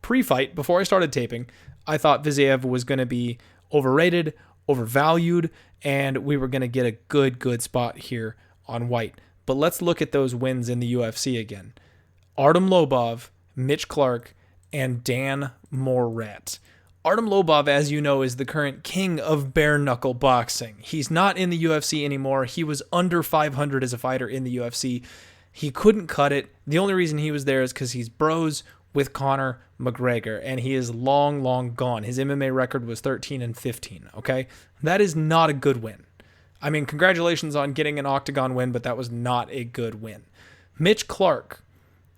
pre-fight, before I started taping, I thought Fiziev was going to be overrated, overvalued, and we were going to get a good spot here on White. But let's look at those wins in the UFC again. Artem Lobov, Mitch Clark, and Dan Moret. Artem Lobov, as you know, is the current king of bare-knuckle boxing. He's not in the UFC anymore. He was under 500 as a fighter in the UFC. He couldn't cut it. The only reason he was there is because he's bros with Conor McGregor, and he is long gone. His MMA record was 13-15, okay? That is not a good win. I mean, congratulations on getting an octagon win, but that was not a good win. Mitch Clark.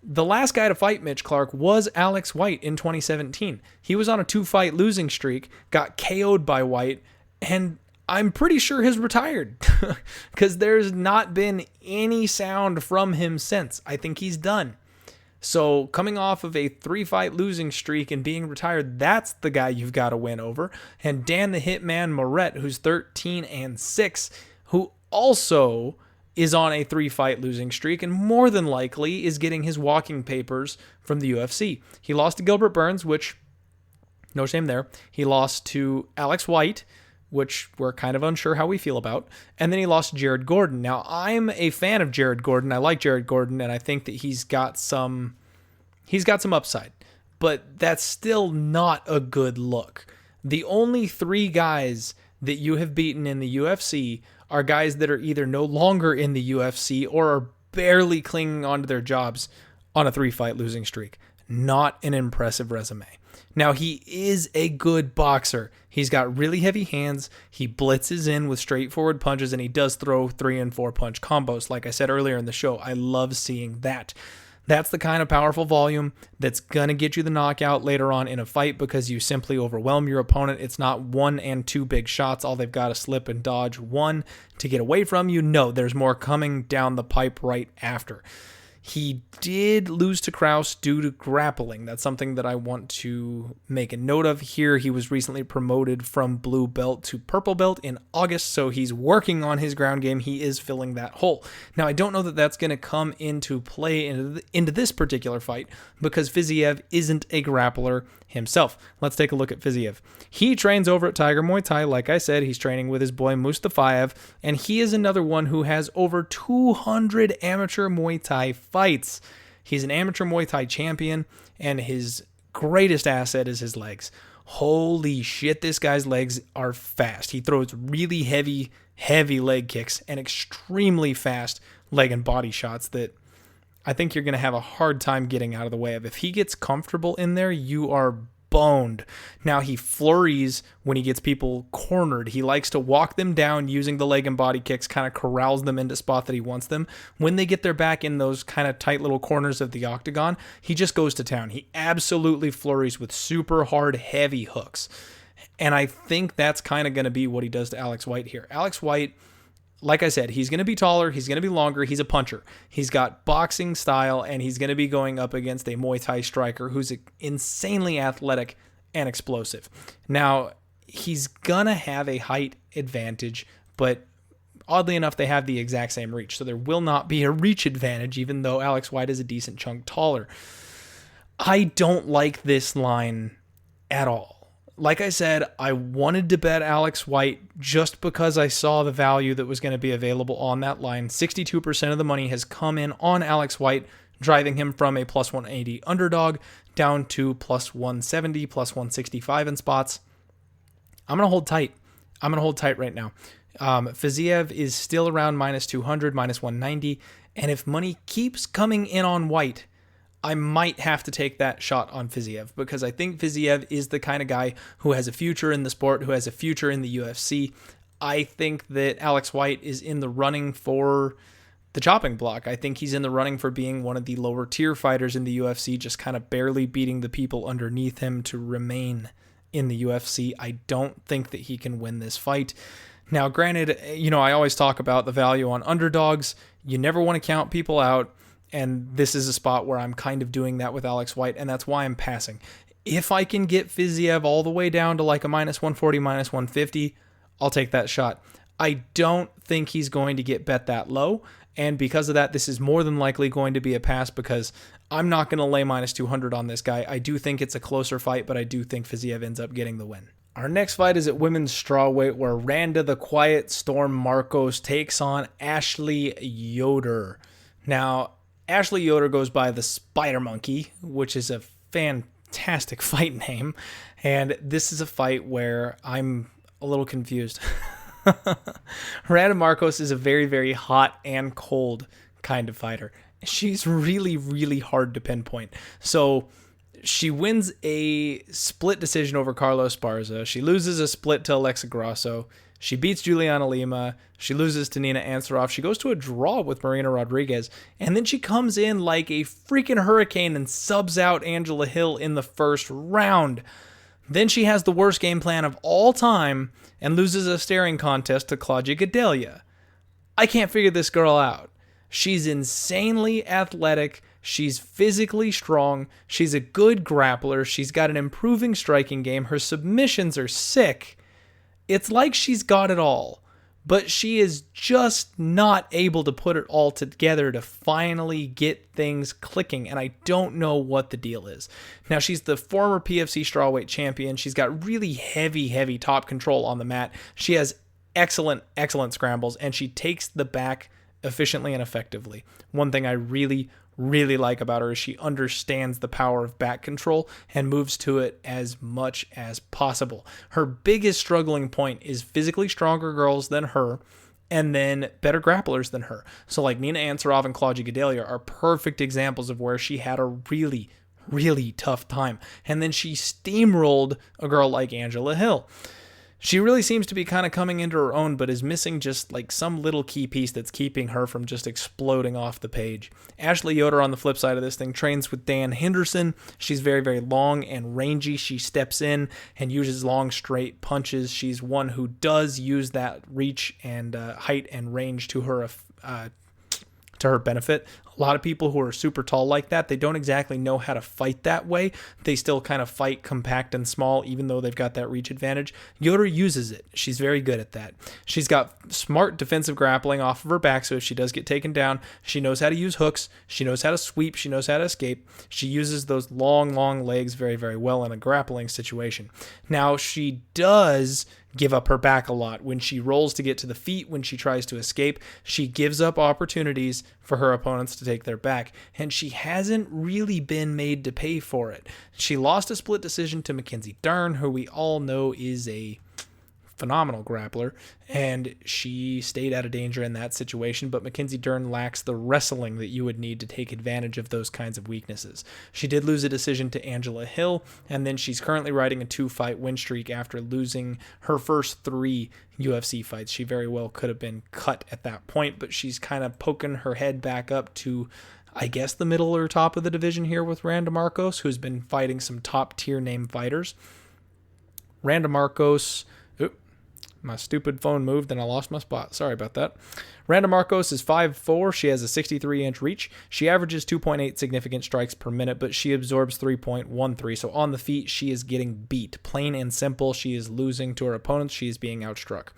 The last guy to fight Mitch Clark was Alex White in 2017. He was on a 2-fight losing streak, got KO'd by White, and I'm pretty sure he's retired because there's not been any sound from him since. I think he's done. So coming off of a 3-fight losing streak and being retired, that's the guy you've got to win over. And Dan the Hitman Moret, who's 13-6, who also is on a 3-fight losing streak and more than likely is getting his walking papers from the UFC. He lost to Gilbert Burns, which, no shame there. He lost to Alex White, which we're kind of unsure how we feel about. And then he lost to Jared Gordon. Now, I'm a fan of Jared Gordon. I like Jared Gordon, and I think that he's got some upside. But that's still not a good look. The only 3 guys that you have beaten in the UFC are guys that are either no longer in the UFC or are barely clinging onto their jobs on a 3-fight losing streak. Not an impressive resume. Now, he is a good boxer. He's got really heavy hands. He blitzes in with straightforward punches, and he does throw 3 and 4 punch combos. Like I said earlier in the show, I love seeing that. That's the kind of powerful volume that's going to get you the knockout later on in a fight because you simply overwhelm your opponent. It's not 1 and 2 big shots. All they've got to slip and dodge 1 to get away from you. No, there's more coming down the pipe right after. He did lose to Kraus due to grappling. That's something that I want to make a note of here. He was recently promoted from blue belt to purple belt in August, so he's working on his ground game. He is filling that hole. Now, I don't know that that's going to come into play into this particular fight because Fiziev isn't a grappler himself. Let's take a look at Fiziev. He trains over at Tiger Muay Thai. Like I said, he's training with his boy Mustafayev, and he is another one who has over 200 amateur Muay Thai fights. He's an amateur Muay Thai champion, and his greatest asset is his legs. Holy shit, this guy's legs are fast. He throws really heavy leg kicks and extremely fast leg and body shots that I think you're going to have a hard time getting out of the way of. If he gets comfortable in there, you are boned. Now, he flurries when he gets people cornered. He likes to walk them down using the leg and body kicks, kind of corrals them into spot that he wants them. When they get their back in those kind of tight little corners of the octagon, he just goes to town. He absolutely flurries with super hard, heavy hooks. And I think that's kind of going to be what he does to Alex White here. Alex White, like I said, he's going to be taller, he's going to be longer, he's a puncher. He's got boxing style, and he's going to be going up against a Muay Thai striker who's insanely athletic and explosive. Now, he's going to have a height advantage, but oddly enough, they have the exact same reach, so there will not be a reach advantage, even though Alex White is a decent chunk taller. I don't like this line at all. Like I said, I wanted to bet Alex White just because I saw the value that was going to be available on that line. 62% of the money has come in on Alex White, driving him from a plus 180 underdog down to plus 170, plus 165 in spots. I'm going to hold tight. I'm going to hold tight right now. Fiziev is still around minus 200, minus 190. And if money keeps coming in on White, I might have to take that shot on Fiziev because I think Fiziev is the kind of guy who has a future in the sport, who has a future in the UFC. I think that Alex White is in the running for the chopping block. I think he's in the running for being one of the lower tier fighters in the UFC, just kind of barely beating the people underneath him to remain in the UFC. I don't think that he can win this fight. Now, granted, I always talk about the value on underdogs. You never want to count people out. And this is a spot where I'm kind of doing that with Alex White, and that's why I'm passing. If I can get Fiziev all the way down to like a minus 140, minus 150, I'll take that shot. I don't think he's going to get bet that low, and because of that, this is more than likely going to be a pass because I'm not going to lay minus 200 on this guy. I do think it's a closer fight, but I do think Fiziev ends up getting the win. Our next fight is at women's strawweight, where Randa the Quiet Storm Markos takes on Ashley Yoder. Now, Ashley Yoder goes by the Spider Monkey, which is a fantastic fight name. And this is a fight where I'm a little confused. Randa Markos is a very, very hot and cold kind of fighter. She's really, really hard to pinpoint. So she wins a split decision over Carlos Barza. She loses a split to Alexa Grasso. She beats Juliana Lima. She loses to Nina Ansaroff. She goes to a draw with Marina Rodriguez. And then she comes in like a freaking hurricane and subs out Angela Hill in the first round. Then she has the worst game plan of all time and loses a staring contest to Claudia Gadelha. I can't figure this girl out. She's insanely athletic. She's physically strong. She's a good grappler. She's got an improving striking game. Her submissions are sick. It's like she's got it all, but she is just not able to put it all together to finally get things clicking, and I don't know what the deal is. Now, she's the former PFC strawweight champion. She's got really heavy top control on the mat. She has excellent scrambles, and she takes the back efficiently and effectively. One thing I really like about her is she understands the power of back control and moves to it as much as possible. Her biggest struggling point is physically stronger girls than her and then better grapplers than her. So like Nina Ansaroff and Claudia Gadelha are perfect examples of where she had a really tough time. And then she steamrolled a girl like Angela Hill. She really seems to be kind of coming into her own, but is missing just like some little key piece that's keeping her from just exploding off the page. Ashley Yoder, on the flip side of this thing, trains with Dan Henderson. She's very long and rangy. She steps in and uses long, straight punches. She's one who does use that reach and height and range to her benefit. A lot of people who are super tall like that, they don't exactly know how to fight that way. They still kind of fight compact and small, even though they've got that reach advantage. Yoder uses it. She's very good at that. She's got smart defensive grappling off of her back, so if she does get taken down, she knows how to use hooks. She knows how to sweep. She knows how to escape. She uses those long legs very, very well in a grappling situation. Now, she does give up her back a lot. When she rolls to get to the feet, when she tries to escape, she gives up opportunities for her opponents to take their back, and she hasn't really been made to pay for it. She lost a split decision to Mackenzie Dern, who we all know is a phenomenal grappler, and she stayed out of danger in that situation, but Mackenzie Dern lacks the wrestling that you would need to take advantage of those kinds of weaknesses. She did lose a decision to Angela Hill, and then she's currently riding a 2-fight win streak after losing her first 3 UFC fights. She very well could have been cut at that point, but she's kind of poking her head back up to, I guess, the middle or top of the division here with Randa Markos, who's been fighting some top-tier name fighters. Randa Markos... My stupid phone moved and I lost my spot. Sorry about that. Randa Markos is 5'4". She has a 63-inch reach. She averages 2.8 significant strikes per minute, but she absorbs 3.13. So on the feet, she is getting beat. Plain and simple, she is losing to her opponents. She is being outstruck.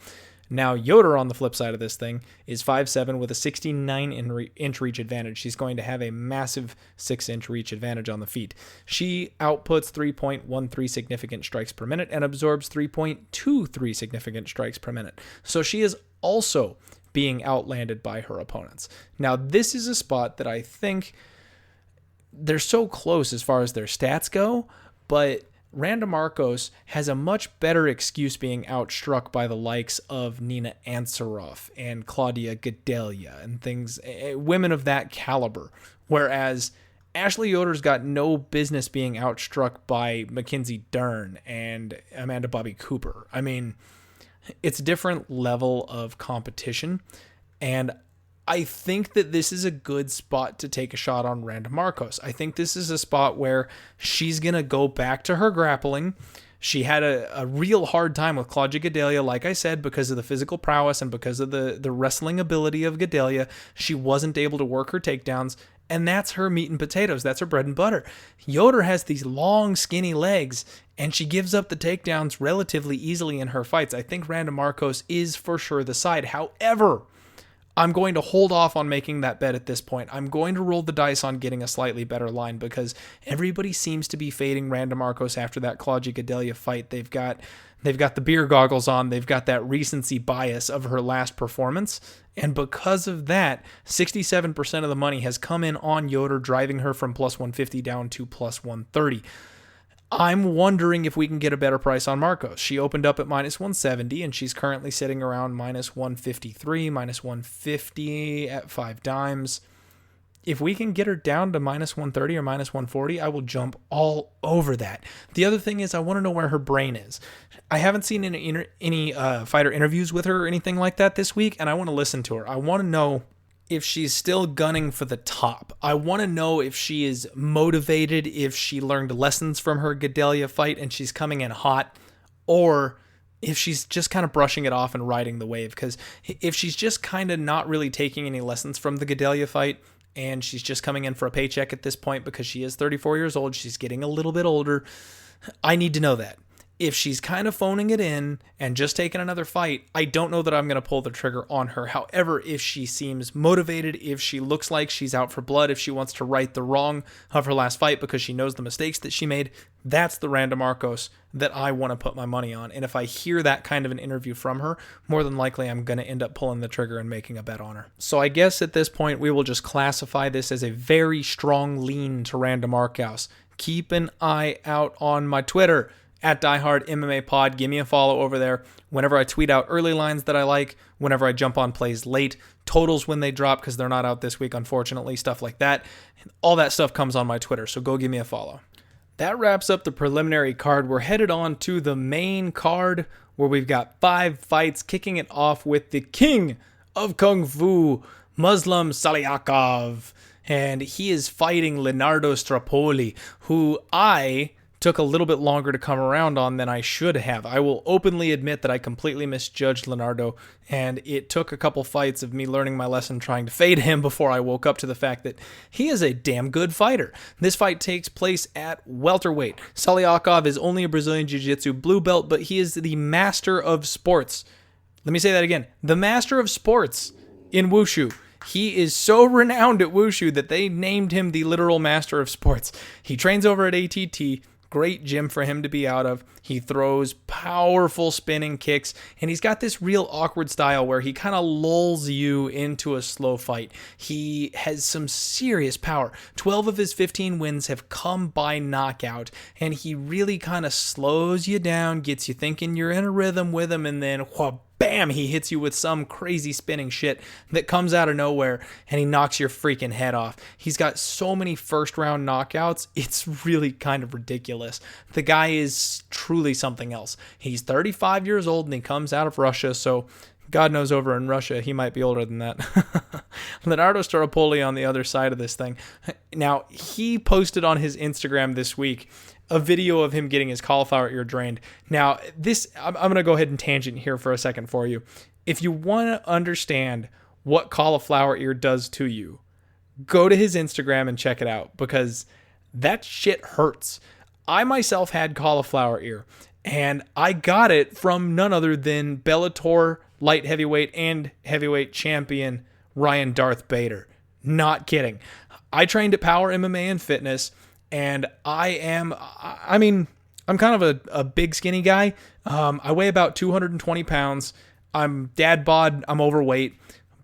Now, Yoder, on the flip side of this thing, is 5'7" with a 69-inch reach advantage. She's going to have a massive 6-inch reach advantage on the feet. She outputs 3.13 significant strikes per minute and absorbs 3.23 significant strikes per minute. So she is also being outlanded by her opponents. Now, this is a spot that I think they're so close as far as their stats go, but Randa Markos has a much better excuse being outstruck by the likes of Nina Ansaroff and Claudia Gadelha and things, women of that caliber. Whereas Ashley Yoder's got no business being outstruck by Mackenzie Dern and Amanda Bobby Cooper. I mean, it's a different level of competition, and I think that this is a good spot to take a shot on Randa Markos. I think this is a spot where she's going to go back to her grappling. She had a real hard time with Claudia Gadelha, like I said, because of the physical prowess and because of the wrestling ability of Gadelha. She wasn't able to work her takedowns, and that's her meat and potatoes. That's her bread and butter. Yoder has these long, skinny legs, and she gives up the takedowns relatively easily in her fights. I think Randa Markos is for sure the side. However, I'm going to hold off on making that bet at this point. I'm going to roll the dice on getting a slightly better line because everybody seems to be fading Randa Markos after that Claudia Gadelha fight. They've got the beer goggles on. They've got that recency bias of her last performance. And because of that, 67% of the money has come in on Yoder, driving her from plus 150 down to plus 130. I'm wondering if we can get a better price on Markos. She opened up at minus 170, and she's currently sitting around minus 153, minus 150 at 5 dimes. If we can get her down to minus 130 or minus 140, I will jump all over that. The other thing is I want to know where her brain is. I haven't seen any fighter interviews with her or anything like that this week, and I want to listen to her. I want to know if she's still gunning for the top. I want to know if she is motivated, if she learned lessons from her Gadelha fight and she's coming in hot, or if she's just kind of brushing it off and riding the wave. Because if she's just kind of not really taking any lessons from the Gadelha fight and she's just coming in for a paycheck at this point because she is 34 years old, she's getting a little bit older, I need to know that. If she's kind of phoning it in and just taking another fight, I don't know that I'm going to pull the trigger on her. However, if she seems motivated, if she looks like she's out for blood, if she wants to right the wrong of her last fight because she knows the mistakes that she made, that's the Randa Markos that I want to put my money on. And if I hear that kind of an interview from her, more than likely I'm going to end up pulling the trigger and making a bet on her. So I guess at this point, we will just classify this as a very strong lean to Randa Markos. Keep an eye out on my Twitter at diehard MMA Pod. Give me a follow over there. Whenever I tweet out early lines that I like, whenever I jump on plays late, totals when they drop because they're not out this week, unfortunately, stuff like that. All that stuff comes on my Twitter, so go give me a follow. That wraps up the preliminary card. We're headed on to the main card where we've got 5 fights, kicking it off with the king of Kung Fu, Muslim Salikhov. And he is fighting Leonardo Staropoli, who I took a little bit longer to come around on than I should have. I will openly admit that I completely misjudged Leonardo, and it took a couple fights of me learning my lesson trying to fade him before I woke up to the fact that he is a damn good fighter. This fight takes place at welterweight. Salikhov is only a Brazilian Jiu-Jitsu blue belt, but he is the master of sports. Let me say that again. The master of sports in Wushu. He is so renowned at Wushu that they named him the literal master of sports. He trains over at ATT. Great gym for him to be out of. He throws powerful spinning kicks, and he's got this real awkward style where he kind of lulls you into a slow fight. He has some serious power. 12 of his 15 wins have come by knockout, and he really kind of slows you down, gets you thinking you're in a rhythm with him, and then bam, he hits you with some crazy spinning shit that comes out of nowhere, and he knocks your freaking head off. He's got so many first round knockouts, it's really kind of ridiculous. The guy is truly something else. He's 35 years old and he comes out of Russia, so God knows over in Russia he might be older than that. Leonardo Staropoli on the other side of this thing. Now, he posted on his Instagram this week a video of him getting his cauliflower ear drained. Now, I'm going to go ahead and tangent here for a second for you. If you want to understand what cauliflower ear does to you, go to his Instagram and check it out, because that shit hurts. I myself had cauliflower ear, and I got it from none other than Bellator light heavyweight and heavyweight champion Ryan Darth Bader. Not kidding. I trained at Power MMA and Fitness, and I'm kind of a big skinny guy. I weigh about 220 pounds. I'm dad bod. I'm overweight.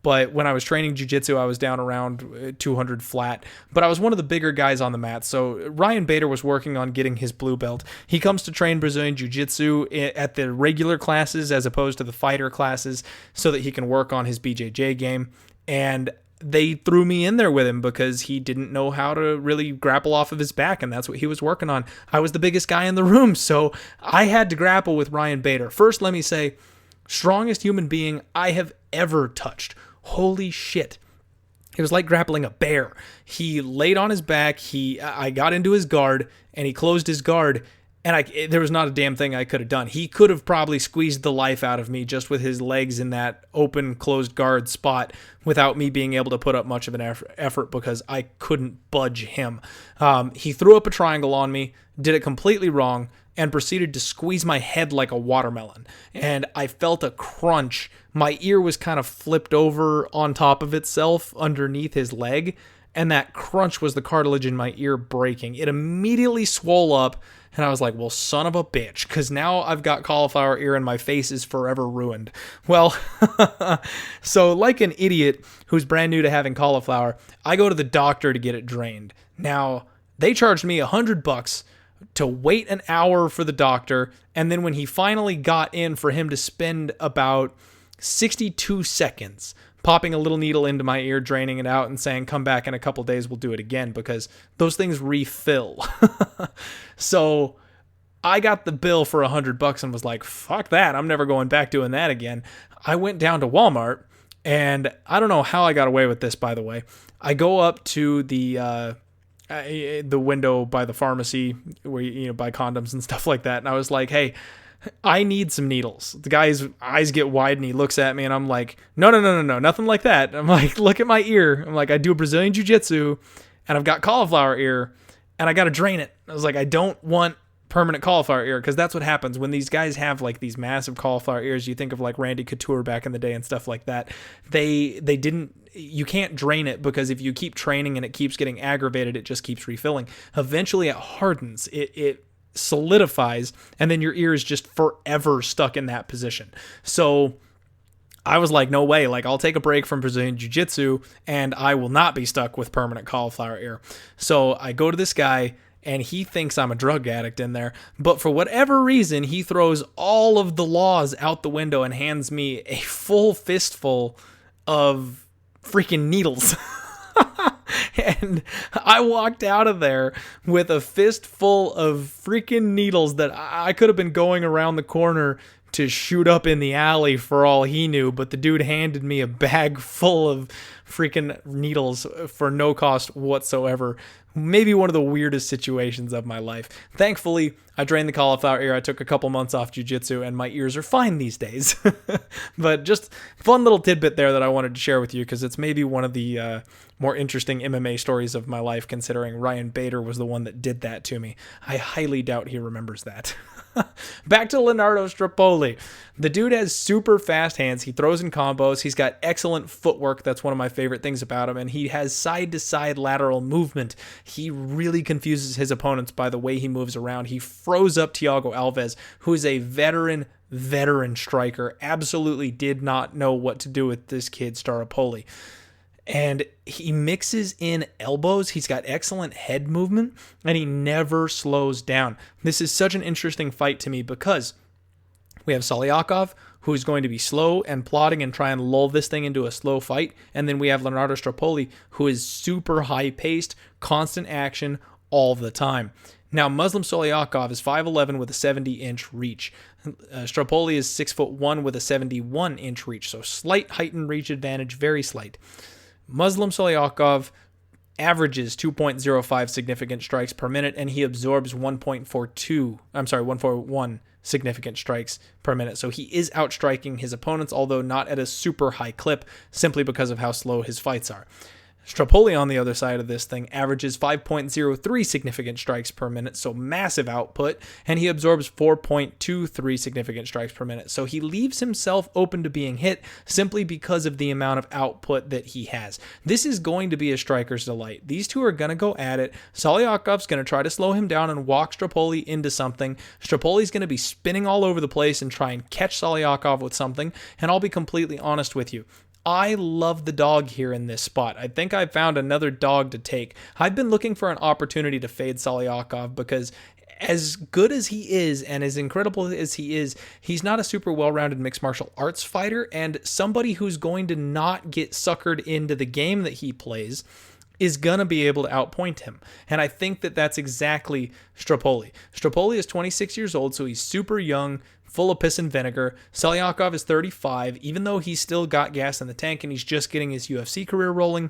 But when I was training jiu-jitsu, I was down around 200 flat. But I was one of the bigger guys on the mat. So Ryan Bader was working on getting his blue belt. He comes to train Brazilian jiu-jitsu at the regular classes as opposed to the fighter classes so that he can work on his BJJ game. And they threw me in there with him because he didn't know how to really grapple off of his back, and that's what he was working on. I was the biggest guy in the room, so I had to grapple with Ryan Bader. First, let me say, strongest human being I have ever touched. Holy shit. It was like grappling a bear. He laid on his back, I got into his guard, and he closed his guard, and there was not a damn thing I could have done. He could have probably squeezed the life out of me just with his legs in that open, closed guard spot without me being able to put up much of an effort because I couldn't budge him. He threw up a triangle on me, did it completely wrong, and proceeded to squeeze my head like a watermelon. And I felt a crunch. My ear was kind of flipped over on top of itself underneath his leg, and that crunch was the cartilage in my ear breaking. It immediately swole up, and I was like, well, son of a bitch, because now I've got cauliflower ear and my face is forever ruined. Well, so like an idiot who's brand new to having cauliflower, I go to the doctor to get it drained. Now, they charged me $100 to wait an hour for the doctor, and then when he finally got in, for him to spend about 62 seconds popping a little needle into my ear, draining it out, and saying, come back in a couple days, we'll do it again, because those things refill. So I got the bill for $100 and was like, fuck that, I'm never going back doing that again. I went down to Walmart, and I don't know how I got away with this, by the way. I go up to the window by the pharmacy where you buy condoms and stuff like that, and I was like, hey, I need some needles. The guy's eyes get wide and he looks at me, and I'm like, no, nothing like that. I'm like, look at my ear. I'm like, I do Brazilian jiu-jitsu and I've got cauliflower ear and I got to drain it. I was like, I don't want permanent cauliflower ear, because that's what happens when these guys have like these massive cauliflower ears. You think of like Randy Couture back in the day and stuff like that. You can't drain it, because if you keep training and it keeps getting aggravated, it just keeps refilling. Eventually it hardens. It solidifies, and then your ear is just forever stuck in that position. So I was like, no way, like I'll take a break from Brazilian Jiu-Jitsu and I will not be stuck with permanent cauliflower ear. So I go to this guy, and he thinks I'm a drug addict in there, but for whatever reason, he throws all of the laws out the window and hands me a full fistful of freaking needles. And I walked out of there with a fistful of freaking needles that I could have been going around the corner to shoot up in the alley for all he knew, but the dude handed me a bag full of freaking needles for no cost whatsoever. Maybe one of the weirdest situations of my life. Thankfully, I drained the cauliflower ear. I took a couple months off jiu-jitsu, and my ears are fine these days. But just fun little tidbit there that I wanted to share with you, because it's maybe one of the more interesting MMA stories of my life, considering Ryan Bader was the one that did that to me. I highly doubt he remembers that. Back to Leonardo Staropoli. The dude has super fast hands. He throws in combos. He's got excellent footwork. That's one of my favorite things about him. And he has side-to-side lateral movement. He really confuses his opponents by the way he moves around. He froze up Thiago Alves, who is a veteran striker. Absolutely did not know what to do with this kid, Staropoli. And he mixes in elbows. He's got excellent head movement, and he never slows down. This is such an interesting fight to me because we have Salikhov, who's going to be slow and plodding and try and lull this thing into a slow fight. And then we have Leonardo Staropoli, who is super high-paced, constant action all the time. Now, Muslim Salikhov is 5'11" with a 70-inch reach. Staropoli is 6'1" with a 71-inch reach. So slight height and reach advantage, very slight. Muslim Salikhov averages 2.05 significant strikes per minute, and he absorbs 141 significant strikes per minute. So he is outstriking his opponents, although not at a super high clip, simply because of how slow his fights are. Staropoli, on the other side of this thing, averages 5.03 significant strikes per minute, so massive output, and he absorbs 4.23 significant strikes per minute. So he leaves himself open to being hit simply because of the amount of output that he has. This is going to be a striker's delight. These two are going to go at it. Salikhov's going to try to slow him down and walk Staropoli into something. Staropoli's going to be spinning all over the place and try and catch Salikhov with something, and I'll be completely honest with you. I love the dog here in this spot. I think I found another dog to take. I've been looking for an opportunity to fade Salikhov because as good as he is and as incredible as he is, he's not a super well-rounded mixed martial arts fighter, and somebody who's going to not get suckered into the game that he plays is going to be able to outpoint him. And I think that that's exactly Staropoli. Staropoli is 26 years old, so he's super young, full of piss and vinegar. Salikhov is 35. Even though he's still got gas in the tank and he's just getting his UFC career rolling,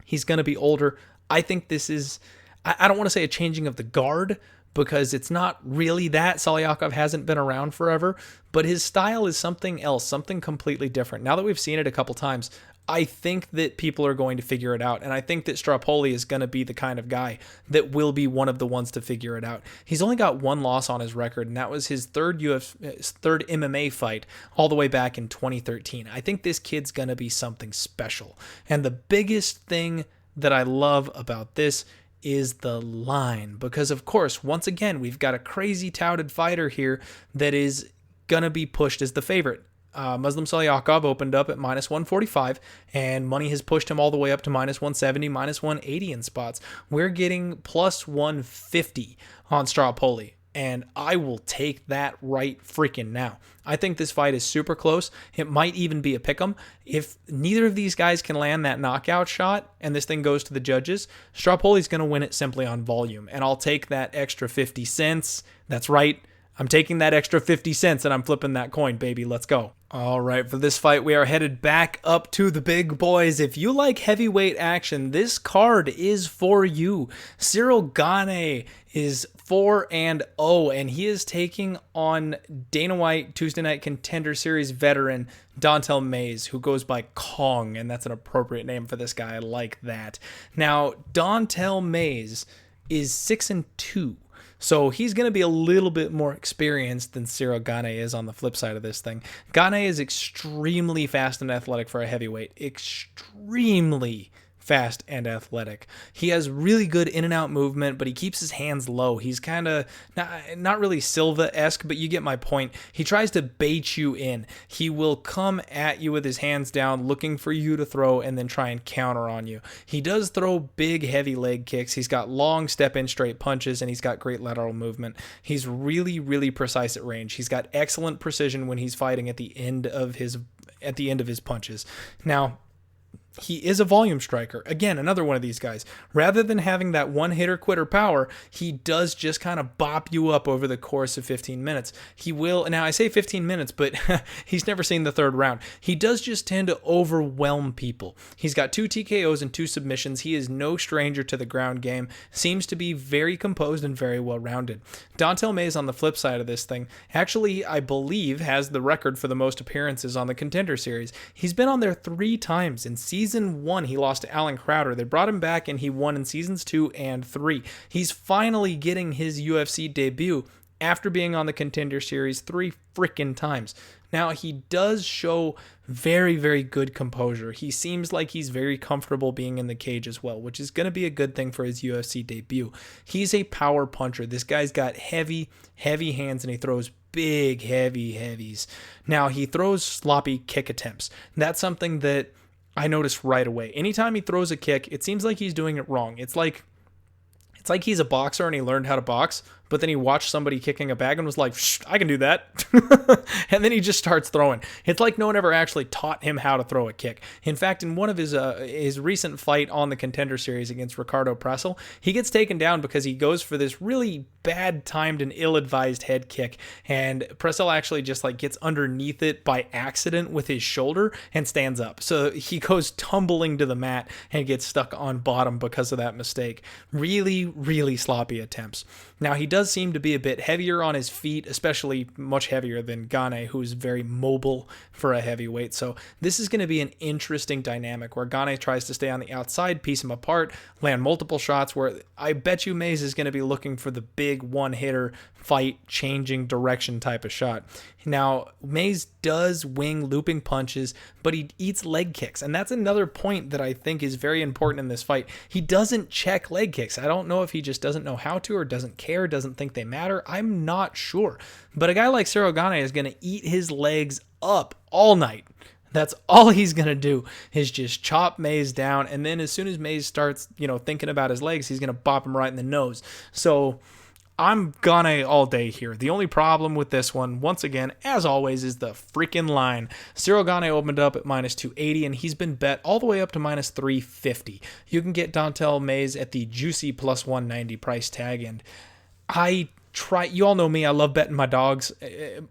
he's going to be older. I think this is, I don't want to say a changing of the guard, because it's not really that. Salikhov hasn't been around forever, but his style is something else, something completely different. Now that we've seen it a couple times, I think that people are going to figure it out, and I think that Staropoli is going to be the kind of guy that will be one of the ones to figure it out. He's only got one loss on his record, and that was his third MMA fight all the way back in 2013. I think this kid's going to be something special, and the biggest thing that I love about this is the line, because of course, once again, we've got a crazy touted fighter here that is going to be pushed as the favorite. Muslim Salikhov opened up at minus 145, and money has pushed him all the way up to minus 170, minus 180 in spots. We're getting plus 150 on Staropoli, and I will take that right freaking now. I think this fight is super close. It might even be a pick'em. If neither of these guys can land that knockout shot and this thing goes to the judges, Staropoli's going to win it simply on volume, and I'll take that extra 50 cents. That's right. I'm taking that extra 50 cents and I'm flipping that coin, baby. Let's go. All right, for this fight, we are headed back up to the big boys. If you like heavyweight action, this card is for you. Ciryl Gane is 4-0, and he is taking on Dana White Tuesday Night Contender Series veteran Don'Tale Mayes, who goes by Kong, and that's an appropriate name for this guy. I like that. Now, Don'Tale Mayes is 6-2. So he's going to be a little bit more experienced than Ciryl Gane is on the flip side of this thing. Gane is extremely fast and athletic for a heavyweight. Extremely fast and athletic. He has really good in and out movement, but he keeps his hands low. He's kind of not really Silva-esque, but you get my point. He tries to bait you in. He will come at you with his hands down, looking for you to throw and then try and counter on you. He does throw big, heavy leg kicks. He's got long step-in straight punches, and he's got great lateral movement. He's really, really precise at range. He's got excellent precision when he's fighting at the end of his punches. Now, he is a volume striker. Again, another one of these guys. Rather than having that one-hitter quitter power, he does just kind of bop you up over the course of 15 minutes. He will, now I say 15 minutes, but he's never seen the third round. He does just tend to overwhelm people. He's got 2 TKOs and 2 submissions. He is no stranger to the ground game. Seems to be very composed and very well-rounded. Dontel Mays on the flip side of this thing, actually, I believe, has the record for the most appearances on the Contender Series. He's been on there 3 times. In Season 1, he lost to Alan Crowder. They brought him back and he won in Seasons 2 and 3. He's finally getting his UFC debut after being on the Contender Series 3 freaking times. Now, he does show very, very good composure. He seems like he's very comfortable being in the cage as well, which is going to be a good thing for his UFC debut. He's a power puncher. This guy's got heavy, heavy hands, and he throws big, heavy heavies. Now, he throws sloppy kick attempts. That's something that I noticed right away. Anytime he throws a kick, it seems like he's doing it wrong. It's like he's a boxer and he learned how to box, but then he watched somebody kicking a bag and was like, I can do that. And then he just starts throwing. It's like no one ever actually taught him how to throw a kick. In fact, in one of his recent fight on the Contender Series against Ricardo Pressel, he gets taken down because he goes for this really bad timed and ill-advised head kick. And Pressel actually just like gets underneath it by accident with his shoulder and stands up. So he goes tumbling to the mat and gets stuck on bottom because of that mistake. Really, really sloppy attempts. Now, he does seem to be a bit heavier on his feet, especially much heavier than Gane, who's very mobile for a heavyweight. So this is going to be an interesting dynamic where Gane tries to stay on the outside, piece him apart, land multiple shots, where I bet you Mays is going to be looking for the big one-hitter fight changing direction type of shot. Now, Mays does wing looping punches, but he eats leg kicks, and that's another point that I think is very important in this fight. He doesn't check leg kicks. I don't know if he just doesn't know how to or doesn't care, doesn't think they matter. I'm not sure. But a guy like Ciryl Gane is going to eat his legs up all night. That's all he's going to do is just chop Mays down, and then as soon as Mays starts, thinking about his legs, he's going to bop him right in the nose. So I'm Gane all day here. The only problem with this one, once again, as always, is the freaking line. Ciryl Gane opened up at minus 280, and he's been bet all the way up to minus 350. You can get Dontel Mays at the juicy plus 190 price tag, and you all know me, I love betting my dogs.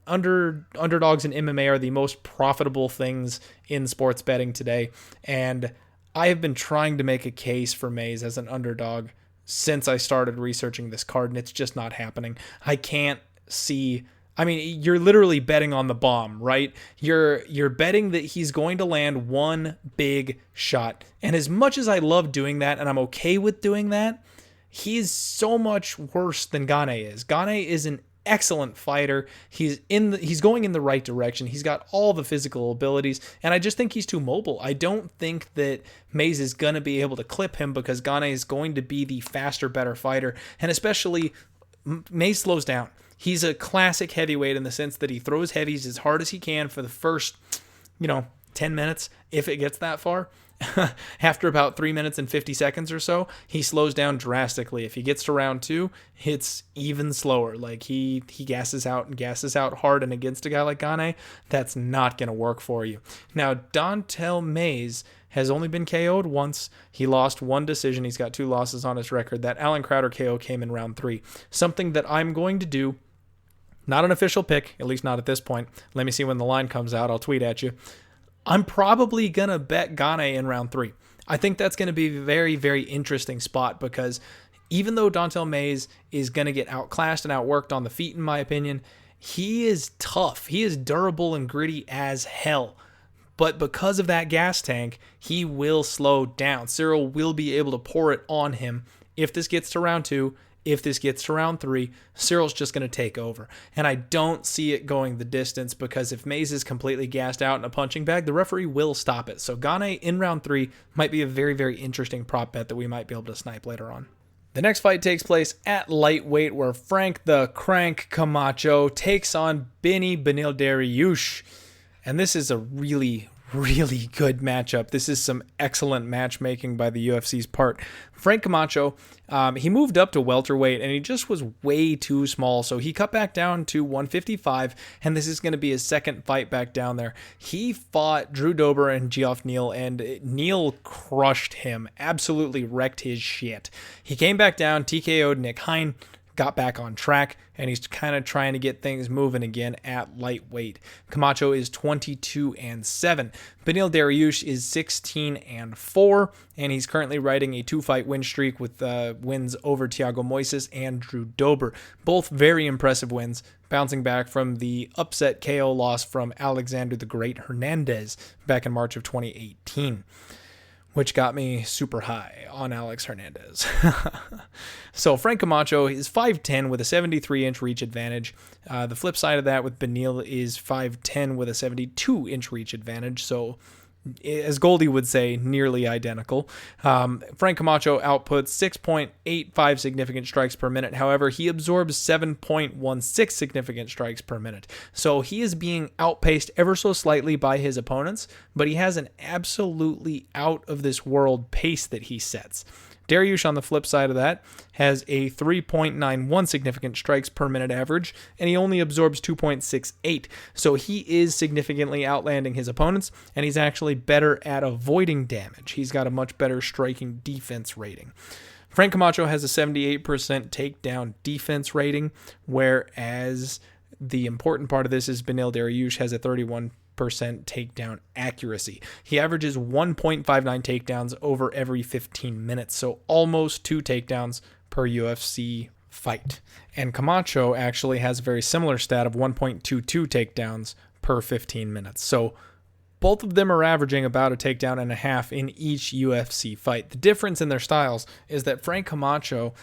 Underdogs in MMA are the most profitable things in sports betting today, and I have been trying to make a case for Mays as an underdog since I started researching this card, and it's just not happening. I can't see. I mean, you're literally betting on the bomb, right? You're betting that he's going to land one big shot. And as much as I love doing that, and I'm okay with doing that, he's so much worse than Gane is. Gane is an excellent fighter. He's going in the right direction. He's got all the physical abilities, and I just think he's too mobile. I don't think that Mays is going to be able to clip him because Gane is going to be the faster, better fighter, and especially Mays slows down. He's a classic heavyweight in the sense that he throws heavies as hard as he can for the first, 10 minutes, if it gets that far. After about 3 minutes and 50 seconds or so, he slows down drastically. If he gets to round 2, it's even slower. Like he gasses out hard, and against a guy like Gane, that's not going to work for you. Now, Dontel Mays has only been KO'd once. He lost one decision. He's got 2 losses on his record. That Alan Crowder KO came in round 3. Something that I'm going to do, not an official pick, at least not at this point. Let me see when the line comes out. I'll tweet at you. I'm probably going to bet Gane in round 3. I think that's going to be a very, very interesting spot because even though Dontel Mays is going to get outclassed and outworked on the feet, in my opinion, he is tough. He is durable and gritty as hell. But because of that gas tank, he will slow down. Ciryl will be able to pour it on him. If this gets to round 2, if this gets to round 3, Cyryl's just going to take over. And I don't see it going the distance because if Mays is completely gassed out in a punching bag, the referee will stop it. So Gane in round 3 might be a very, very interesting prop bet that we might be able to snipe later on. The next fight takes place at lightweight where Frank the Crank Camacho takes on Beneil Dariush. And this is a really, really good matchup. This is some excellent matchmaking by the UFC's part. Frank Camacho, he moved up to welterweight and he just was way too small, so he cut back down to 155, and this is going to be his second fight back down there. He fought Drew Dober and Geoff Neal, and Neal crushed him, absolutely wrecked his shit. He came back down, TKO'd Nick Hein, got back on track, and he's kind of trying to get things moving again at lightweight. Camacho is 22-7. Beneil Dariush is 16-4, and he's currently riding a 2-fight win streak with wins over Thiago Moises and Drew Dober. Both very impressive wins, bouncing back from the upset KO loss from Aleksandra the Great Hernandez back in March of 2018. Which got me super high on Alex Hernandez. So Frank Camacho is 5'10 with a 73-inch reach advantage. The flip side of that with Beneil is 5'10 with a 72-inch reach advantage. So as Goldie would say, nearly identical. Frank Camacho outputs 6.85 significant strikes per minute. However, he absorbs 7.16 significant strikes per minute. So he is being outpaced ever so slightly by his opponents, but he has an absolutely out-of-this-world pace that he sets. Dariush, on the flip side of that, has a 3.91 significant strikes per minute average, and he only absorbs 2.68. So he is significantly outlanding his opponents, and he's actually better at avoiding damage. He's got a much better striking defense rating. Frank Camacho has a 78% takedown defense rating, whereas the important part of this is Beneil Dariush has a 31% takedown accuracy. He averages 1.59 takedowns over every 15 minutes, so almost 2 takedowns per UFC fight. And Camacho actually has a very similar stat of 1.22 takedowns per 15 minutes. So both of them are averaging about a takedown and a half in each UFC fight. The difference in their styles is that Frank Camacho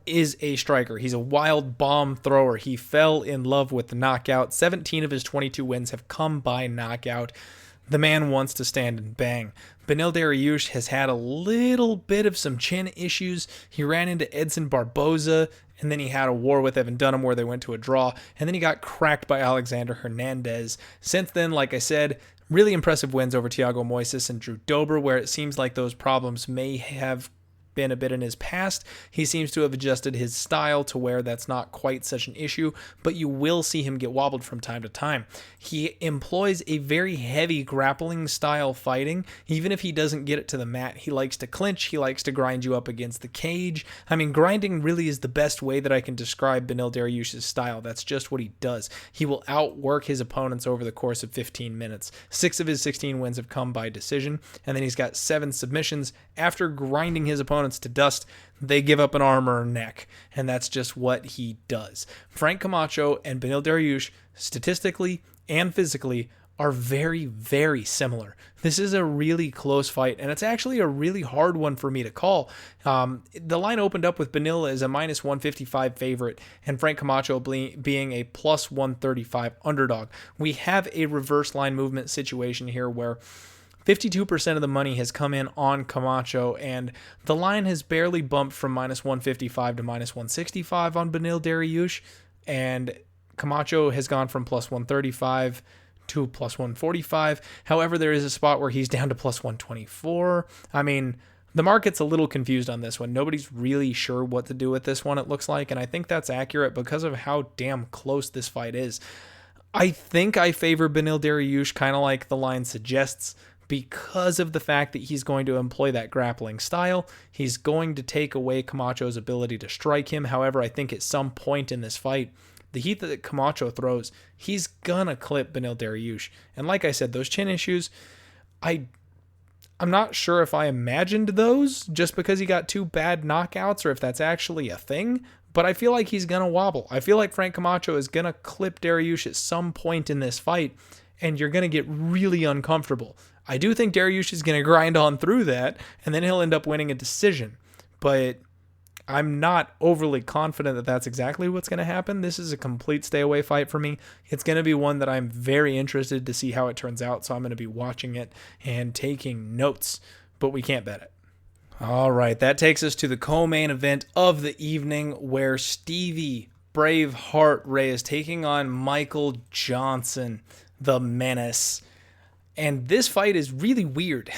is a striker. He's a wild bomb thrower. He fell in love with the knockout. 17 of his 22 wins have come by knockout. The man wants to stand and bang. Beneil Dariush has had a little bit of some chin issues. He ran into Edson Barboza, and then he had a war with Evan Dunham where they went to a draw, and then he got cracked by Alexander Hernandez. Since then, like I said, really impressive wins over Thiago Moises and Drew Dober, where it seems like those problems may have been a bit in his past. He seems to have adjusted his style to where that's not quite such an issue, but you will see him get wobbled from time to time. He employs a very heavy grappling style fighting. Even if he doesn't get it to the mat, he likes to clinch, he likes to grind you up against the cage. I mean, grinding really is the best way that I can describe Beneil Dariush's style. That's just what he does. He will outwork his opponents over the course of 15 minutes. 6 of his 16 wins have come by decision, and then he's got 7 submissions. After grinding his opponents to dust, they give up an arm or a neck, and that's just what he does. Frank Camacho and Beneil Dariush, statistically and physically, are very, very similar. This is a really close fight, and it's actually a really hard one for me to call. The line opened up with Beneil as a minus 155 favorite, and Frank Camacho being a plus 135 underdog. We have a reverse line movement situation here where 52% of the money has come in on Camacho, and the line has barely bumped from minus 155 to minus 165 on Beneil Dariush, and Camacho has gone from plus 135 to plus 145. However, there is a spot where he's down to plus 124. I mean, the market's a little confused on this one. Nobody's really sure what to do with this one, it looks like, and I think that's accurate because of how damn close this fight is. I think I favor Beneil Dariush, kind of like the line suggests, because of the fact that he's going to employ that grappling style. He's going to take away Camacho's ability to strike him. However, I think at some point in this fight, the heat that Camacho throws, he's gonna clip Beneil Dariush. And like I said, those chin issues, I'm not sure if I imagined those just because he got 2 bad knockouts or if that's actually a thing, but I feel like he's gonna wobble. I feel like Frank Camacho is gonna clip Dariush at some point in this fight, and you're gonna get really uncomfortable. I do think Dariush is going to grind on through that, and then he'll end up winning a decision. But I'm not overly confident that that's exactly what's going to happen. This is a complete stay-away fight for me. It's going to be one that I'm very interested to see how it turns out, so I'm going to be watching it and taking notes, but we can't bet it. All right, that takes us to the co-main event of the evening, where Stevie Braveheart Ray is taking on Michael Johnson, the Menace. And this fight is really weird.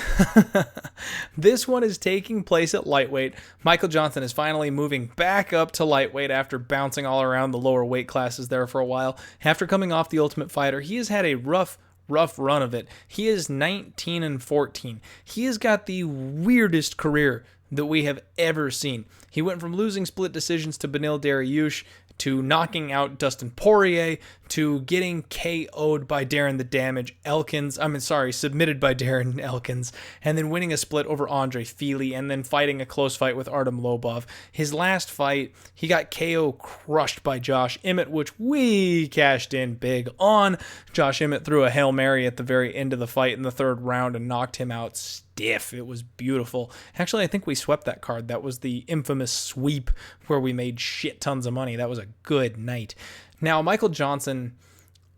This one is taking place at lightweight. Michael Johnson is finally moving back up to lightweight after bouncing all around the lower weight classes there for a while. After coming off the Ultimate Fighter, he has had a rough run of it. He is 19-14. He has got the weirdest career that we have ever seen. He went from losing split decisions to Beneil Dariush, to knocking out Dustin Poirier, to getting KO'd by Darren the Damage Elkins, submitted by Darren Elkins, and then winning a split over Andre Fili, and then fighting a close fight with Artem Lobov. His last fight, he got KO crushed by Josh Emmett, which we cashed in big on. Josh Emmett threw a Hail Mary at the very end of the fight in the third round and knocked him out stiff. It was beautiful. Actually, I think we swept that card. That was the infamous sweep where we made shit tons of money. That was a good night. Now, Michael Johnson,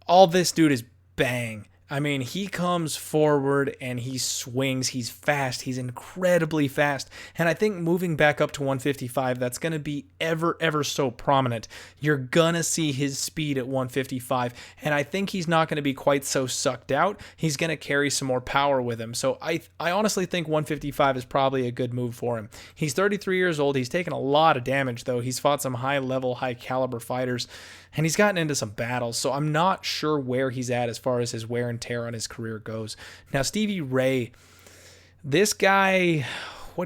all this dude is bang. I mean, he comes forward and he swings. He's fast. He's incredibly fast. And I think moving back up to 155, that's going to be ever so prominent. You're going to see his speed at 155. And I think he's not going to be quite so sucked out. He's going to carry some more power with him. So I honestly think 155 is probably a good move for him. He's 33 years old. He's taken a lot of damage, though. He's fought some high-level, high-caliber fighters. And he's gotten into some battles, so I'm not sure where he's at as far as his wear and tear on his career goes. Now, Stevie Ray, this guy,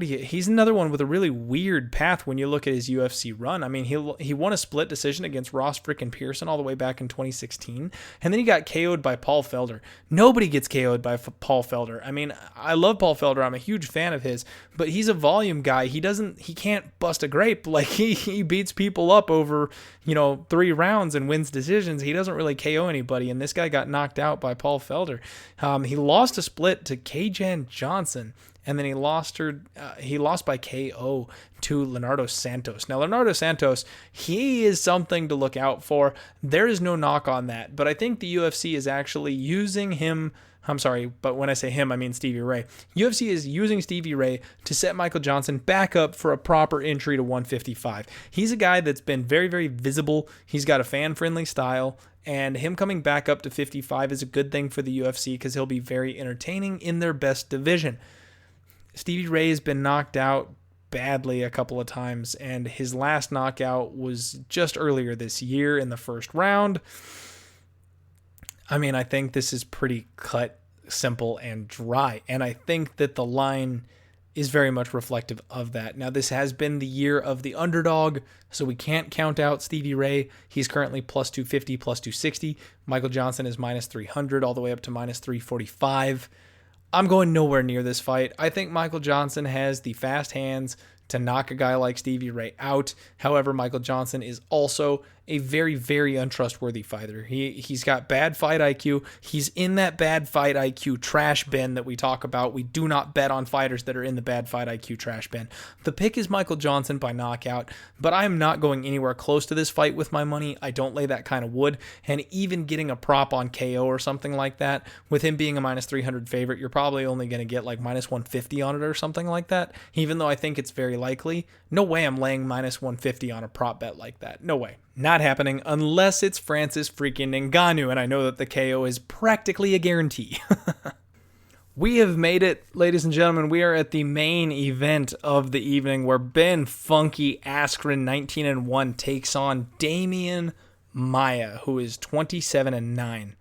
he's another one with a really weird path when you look at his UFC run. I mean, he won a split decision against Ross frickin' Pearson all the way back in 2016, and then he got KO'd by Paul Felder. Nobody gets KO'd by Paul Felder. I mean, I love Paul Felder. I'm a huge fan of his, but he's a volume guy. He can't bust a grape. Like, he beats people up over, 3 rounds and wins decisions. He doesn't really KO anybody, and this guy got knocked out by Paul Felder. He lost a split to Kajan Johnson, and then he lost by KO to Leonardo Santos. Now, Leonardo Santos, he is something to look out for. There is no knock on that, but I think the UFC is actually using him. I'm sorry, but when I say him, I mean Stevie Ray. UFC is using Stevie Ray to set Michael Johnson back up for a proper entry to 155. He's a guy that's been very, very visible. He's got a fan-friendly style, and him coming back up to 55 is a good thing for the UFC because he'll be very entertaining in their best division. Stevie Ray has been knocked out badly a couple of times, and his last knockout was just earlier this year in the first round. I mean, I think this is pretty cut, simple, and dry, and I think that the line is very much reflective of that. Now, this has been the year of the underdog, so we can't count out Stevie Ray. He's currently plus 250, plus 260. Michael Johnson is minus 300, all the way up to minus 345. I'm going nowhere near this fight. I think Michael Johnson has the fast hands to knock a guy like Stevie Ray out. However, Michael Johnson is also a very, very untrustworthy fighter. He's got bad fight IQ. He's in that bad fight IQ trash bin that we talk about. We do not bet on fighters that are in the bad fight IQ trash bin. The pick is Michael Johnson by knockout, but I am not going anywhere close to this fight with my money. I don't lay that kind of wood, and even getting a prop on KO or something like that, with him being a minus 300 favorite, you're probably only going to get like minus 150 on it or something like that, even though I think it's very likely. No way I'm laying minus 150 on a prop bet like that. No way. Not happening unless it's Francis freaking Ngannou, and I know that the KO is practically a guarantee. We have made it, ladies and gentlemen. We are at the main event of the evening where Ben Funky Askren, 19-1, takes on Demian Maia, who is 27-9.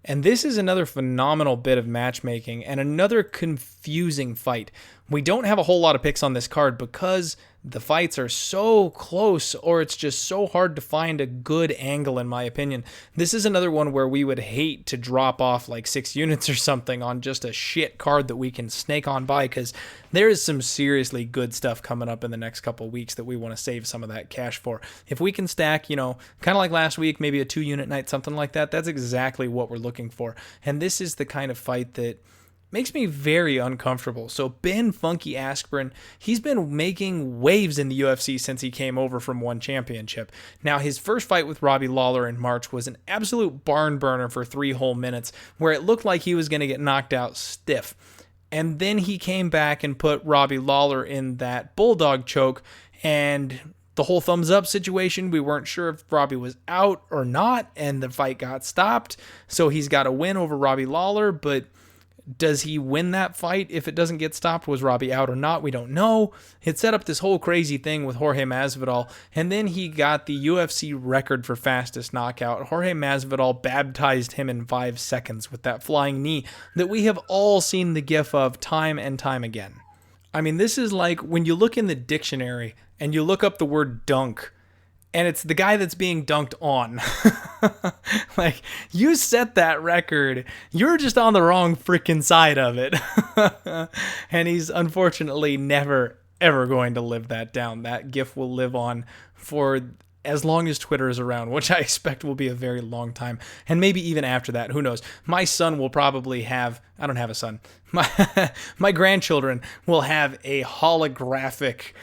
And this is another phenomenal bit of matchmaking and another confusing fight. We don't have a whole lot of picks on this card because the fights are so close, or it's just so hard to find a good angle, in my opinion. This is another one where we would hate to drop off like 6 units or something on just a shit card that we can snake on by, because there is some seriously good stuff coming up in the next couple of weeks that we want to save some of that cash for. If we can stack, kind of like last week, maybe a 2-unit night, something like that, that's exactly what we're looking for. And this is the kind of fight that makes me very uncomfortable. So Ben Funky Askren, he's been making waves in the UFC since he came over from one championship. Now, his first fight with Robbie Lawler in March was an absolute barn burner for 3 whole minutes, where it looked like he was going to get knocked out stiff. And then he came back and put Robbie Lawler in that bulldog choke, and the whole thumbs up situation, we weren't sure if Robbie was out or not, and the fight got stopped. So he's got a win over Robbie Lawler, but Does he win that fight if it doesn't get stopped? Was Robbie out or not? We don't know. It set up this whole crazy thing with Jorge Masvidal, and then he got the UFC record for fastest knockout. Jorge Masvidal baptized him in 5 seconds with that flying knee that we have all seen the gif of time and time again. I mean, this is like when you look in the dictionary and you look up the word dunk, and it's the guy that's being dunked on. Like, you set that record. You're just on the wrong freaking side of it. And he's unfortunately never, ever going to live that down. That GIF will live on for as long as Twitter is around, which I expect will be a very long time. And maybe even after that, who knows? My son will probably have, I don't have a son, my grandchildren will have a holographic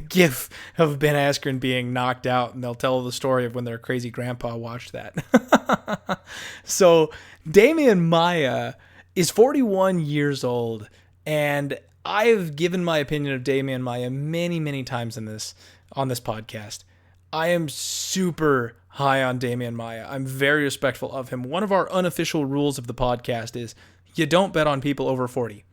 GIF of Ben Askren being knocked out, and they'll tell the story of when their crazy grandpa watched that. So Demian Maia is 41 years old, and I've given my opinion of Demian Maia many, many times on this podcast. I am super high on Demian Maia. I'm very respectful of him. One of our unofficial rules of the podcast is you don't bet on people over 40.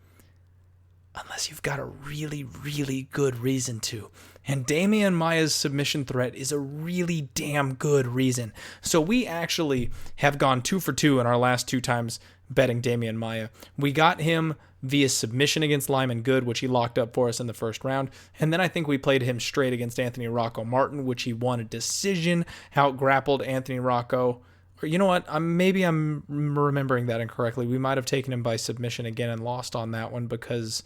Unless you've got a really, really good reason to. And Demian Maia's submission threat is a really damn good reason. So we actually have gone 2 for 2 in our last 2 times betting Demian Maia. We got him via submission against Lyman Good, which he locked up for us in the first round. And then I think we played him straight against Anthony Rocco Martin, which he won a decision, out-grappled Anthony Rocco. Or you know what? Maybe I'm remembering that incorrectly. We might have taken him by submission again and lost on that one because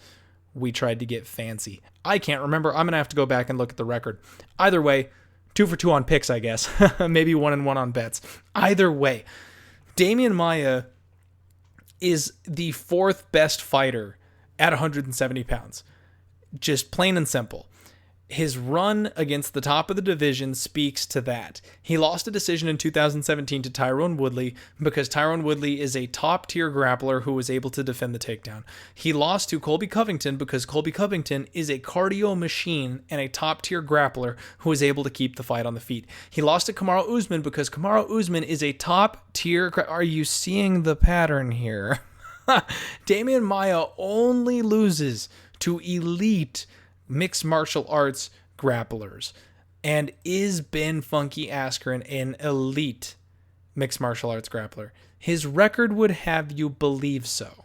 we tried to get fancy. I can't remember. I'm going to have to go back and look at the record. Either way, 2 for 2 on picks, I guess. Maybe 1 and 1 on bets. Either way, Demian Maia is the 4th best fighter at 170 pounds. Just plain and simple. His run against the top of the division speaks to that. He lost a decision in 2017 to Tyron Woodley because Tyron Woodley is a top-tier grappler who was able to defend the takedown. He lost to Colby Covington because Colby Covington is a cardio machine and a top-tier grappler who was able to keep the fight on the feet. He lost to Kamaru Usman because Kamaru Usman is a top-tier... Are you seeing the pattern here? Demian Maia only loses to elite mixed martial arts grapplers. And is Ben Funky Askren an elite mixed martial arts grappler? His record would have you believe so.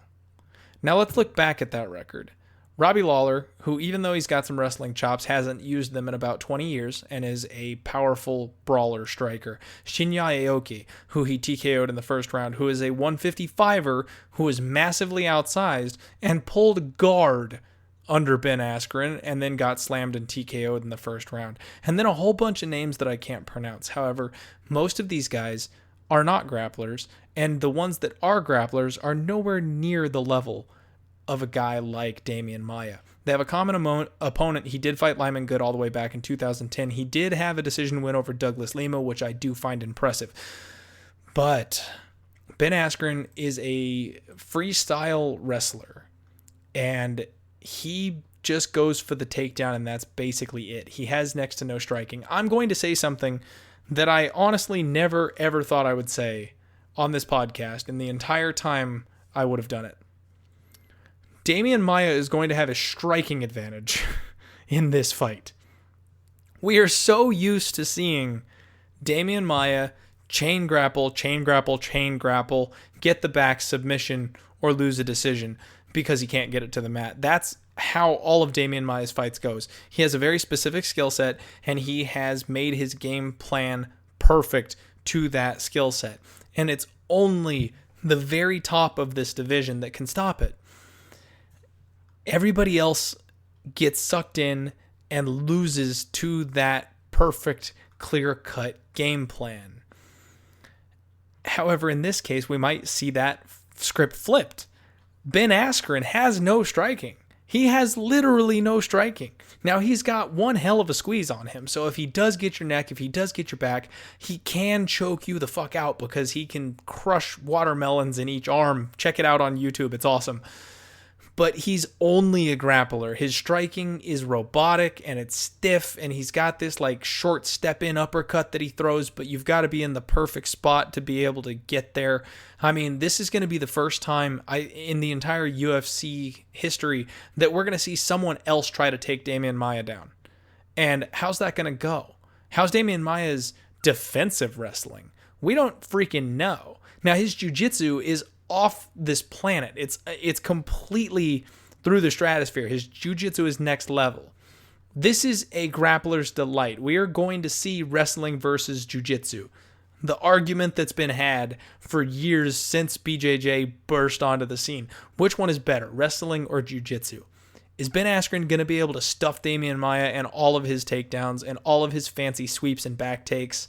Now let's look back at that record. Robbie Lawler, who even though he's got some wrestling chops, hasn't used them in about 20 years and is a powerful brawler striker. Shinya Aoki, who he TKO'd in the first round, who is a 155er who is massively outsized and pulled guard under Ben Askren and then got slammed and TKO'd in the first round. And then a whole bunch of names that I can't pronounce. However, most of these guys are not grapplers, and the ones that are grapplers are nowhere near the level of a guy like Demian Maia. They have a common opponent. He did fight Lyman Good all the way back in 2010. He did have a decision win over Douglas Lima, which I do find impressive. But Ben Askren is a freestyle wrestler, and he just goes for the takedown, and that's basically it. He has next to no striking. I'm going to say something that I honestly never, ever thought I would say on this podcast in the entire time I would have done it. Demian Maia is going to have a striking advantage in this fight. We are so used to seeing Demian Maia chain grapple, chain grapple, chain grapple, get the back submission, or lose a decision because he can't get it to the mat. That's how all of Demian Maia's fights goes. He has a very specific skill set, and he has made his game plan perfect to that skill set. And it's only the very top of this division that can stop it. Everybody else gets sucked in and loses to that perfect, clear-cut game plan. However, in this case, we might see that script flipped. Ben Askren has no striking. He has literally no striking. Now, he's got one hell of a squeeze on him, so if he does get your neck, if he does get your back, he can choke you the fuck out because he can crush watermelons in each arm. Check it out on YouTube. It's awesome. but he's only a grappler. His striking is robotic and it's stiff, and he's got this like short step-in uppercut that he throws, but you've got to be in the perfect spot to be able to get there. I mean, this is going to be the first time in the entire UFC history that we're going to see someone else try to take Demian Maia down. And how's that going to go? How's Demian Maia's defensive wrestling? We don't freaking know. Now, his jiu-jitsu is off this planet. It's completely through the stratosphere. His jiu-jitsu is next level. This is a grappler's delight. We are going to see wrestling versus jiu-jitsu. The argument that's been had for years since BJJ burst onto the scene. Which one is better, wrestling or jiu-jitsu? Is Ben Askren going to be able to stuff Demian Maia and all of his takedowns and all of his fancy sweeps and back takes?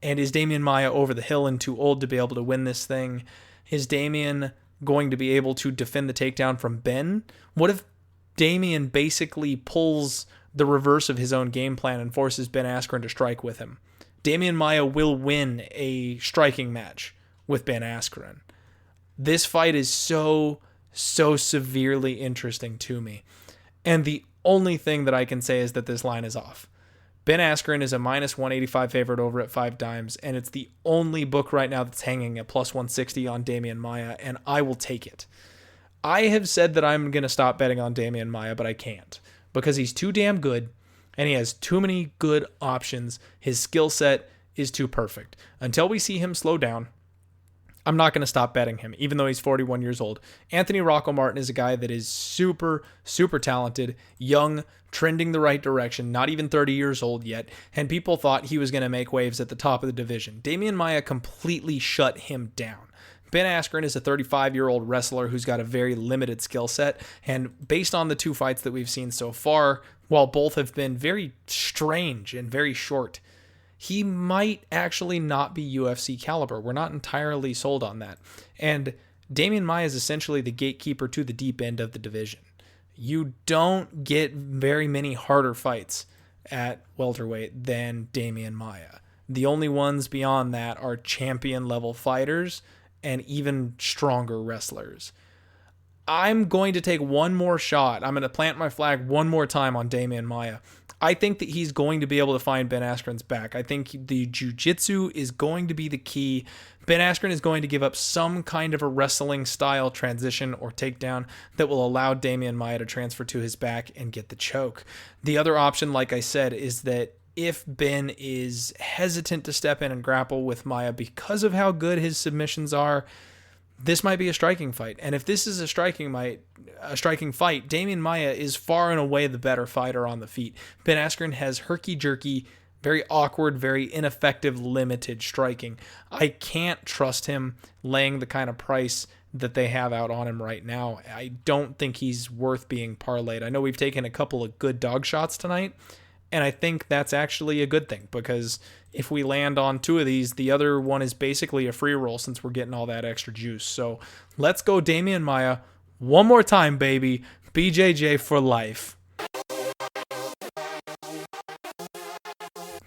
And is Demian Maia over the hill and too old to be able to win this thing? Is Demian going to be able to defend the takedown from Ben? What if Demian basically pulls the reverse of his own game plan and forces Ben Askren to strike with him? Demian Maia will win a striking match with Ben Askren. This fight is so severely interesting to me. And the only thing that I can say is that this line is off. Ben Askren is a minus 185 favorite over at 5 dimes, and it's the only book right now that's hanging at plus 160 on Demian Maia, and I will take it. I have said that I'm going to stop betting on Demian Maia, but I can't, because he's too damn good, and he has too many good options. His skill set is too perfect. Until we see him slow down, I'm not going to stop betting him, even though he's 41 years old. Anthony Rocco Martin is a guy that is super talented, young, trending the right direction, not even 30 years old yet, and people thought he was going to make waves at the top of the division. Demian Maia completely shut him down. Ben Askren is a 35-year-old wrestler who's got a very limited skill set, and based on the 2 fights that we've seen so far, while both have been very strange and very short, he might actually not be UFC caliber. We're not entirely sold on that. And Demian Maia is essentially the gatekeeper to the deep end of the division. You don't get very many harder fights at welterweight than Demian Maia. The only ones beyond that are champion-level fighters and even stronger wrestlers. I'm going to take one more shot. I'm going to plant my flag one more time on Demian Maia. I think that he's going to be able to find Ben Askren's back. I think the jiu-jitsu is going to be the key. Ben Askren is going to give up some kind of a wrestling style transition or takedown that will allow Demian Maia to transfer to his back and get the choke. The other option, like I said, is that if Ben is hesitant to step in and grapple with Maia because of how good his submissions are, this might be a striking fight. And if this is a striking fight, Demian Maia is far and away the better fighter on the feet. Ben Askren has herky-jerky, very awkward, very ineffective, limited striking. I can't trust him laying the kind of price that they have out on him right now. I don't think he's worth being parlayed. I know we've taken a couple of good dog shots tonight, and I think that's actually a good thing, because if we land on 2 of these, the other one is basically a free roll since we're getting all that extra juice. So let's go Demian Maia one more time, baby. BJJ for life.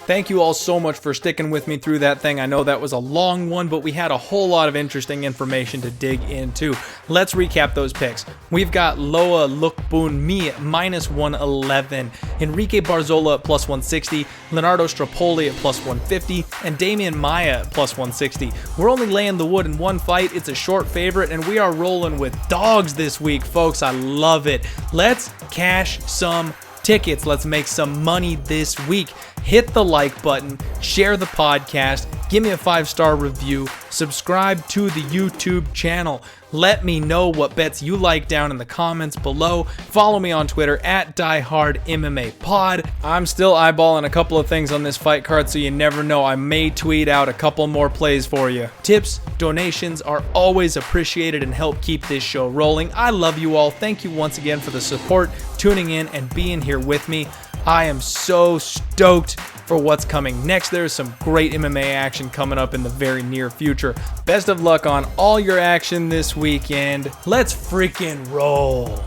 Thank you all so much for sticking with me through that thing. I know that was a long one, but we had a whole lot of interesting information to dig into. Let's recap those picks. We've got Lookboonme minus 111, Enrique Barzola at plus 160, Leonardo Staropoli at plus 150, and Demian Maia at plus 160. We're only laying the wood in one fight. It's a short favorite, and we are rolling with dogs this week, folks. I love it. Let's cash some tickets. Let's make some money this week. Hit the like button, share the podcast, give me a 5-star review, subscribe to the YouTube channel. Let me know what bets you like down in the comments below. Follow me on Twitter at DieHardMMAPod. I'm still eyeballing a couple of things on this fight card, so you never know. I may tweet out a couple more plays for you. Tips, donations are always appreciated and help keep this show rolling. I love you all. Thank you once again for the support, tuning in, and being here with me. I am so stoked for what's coming next. There's some great MMA action coming up in the very near future. Best of luck on all your action this weekend. Let's freaking roll.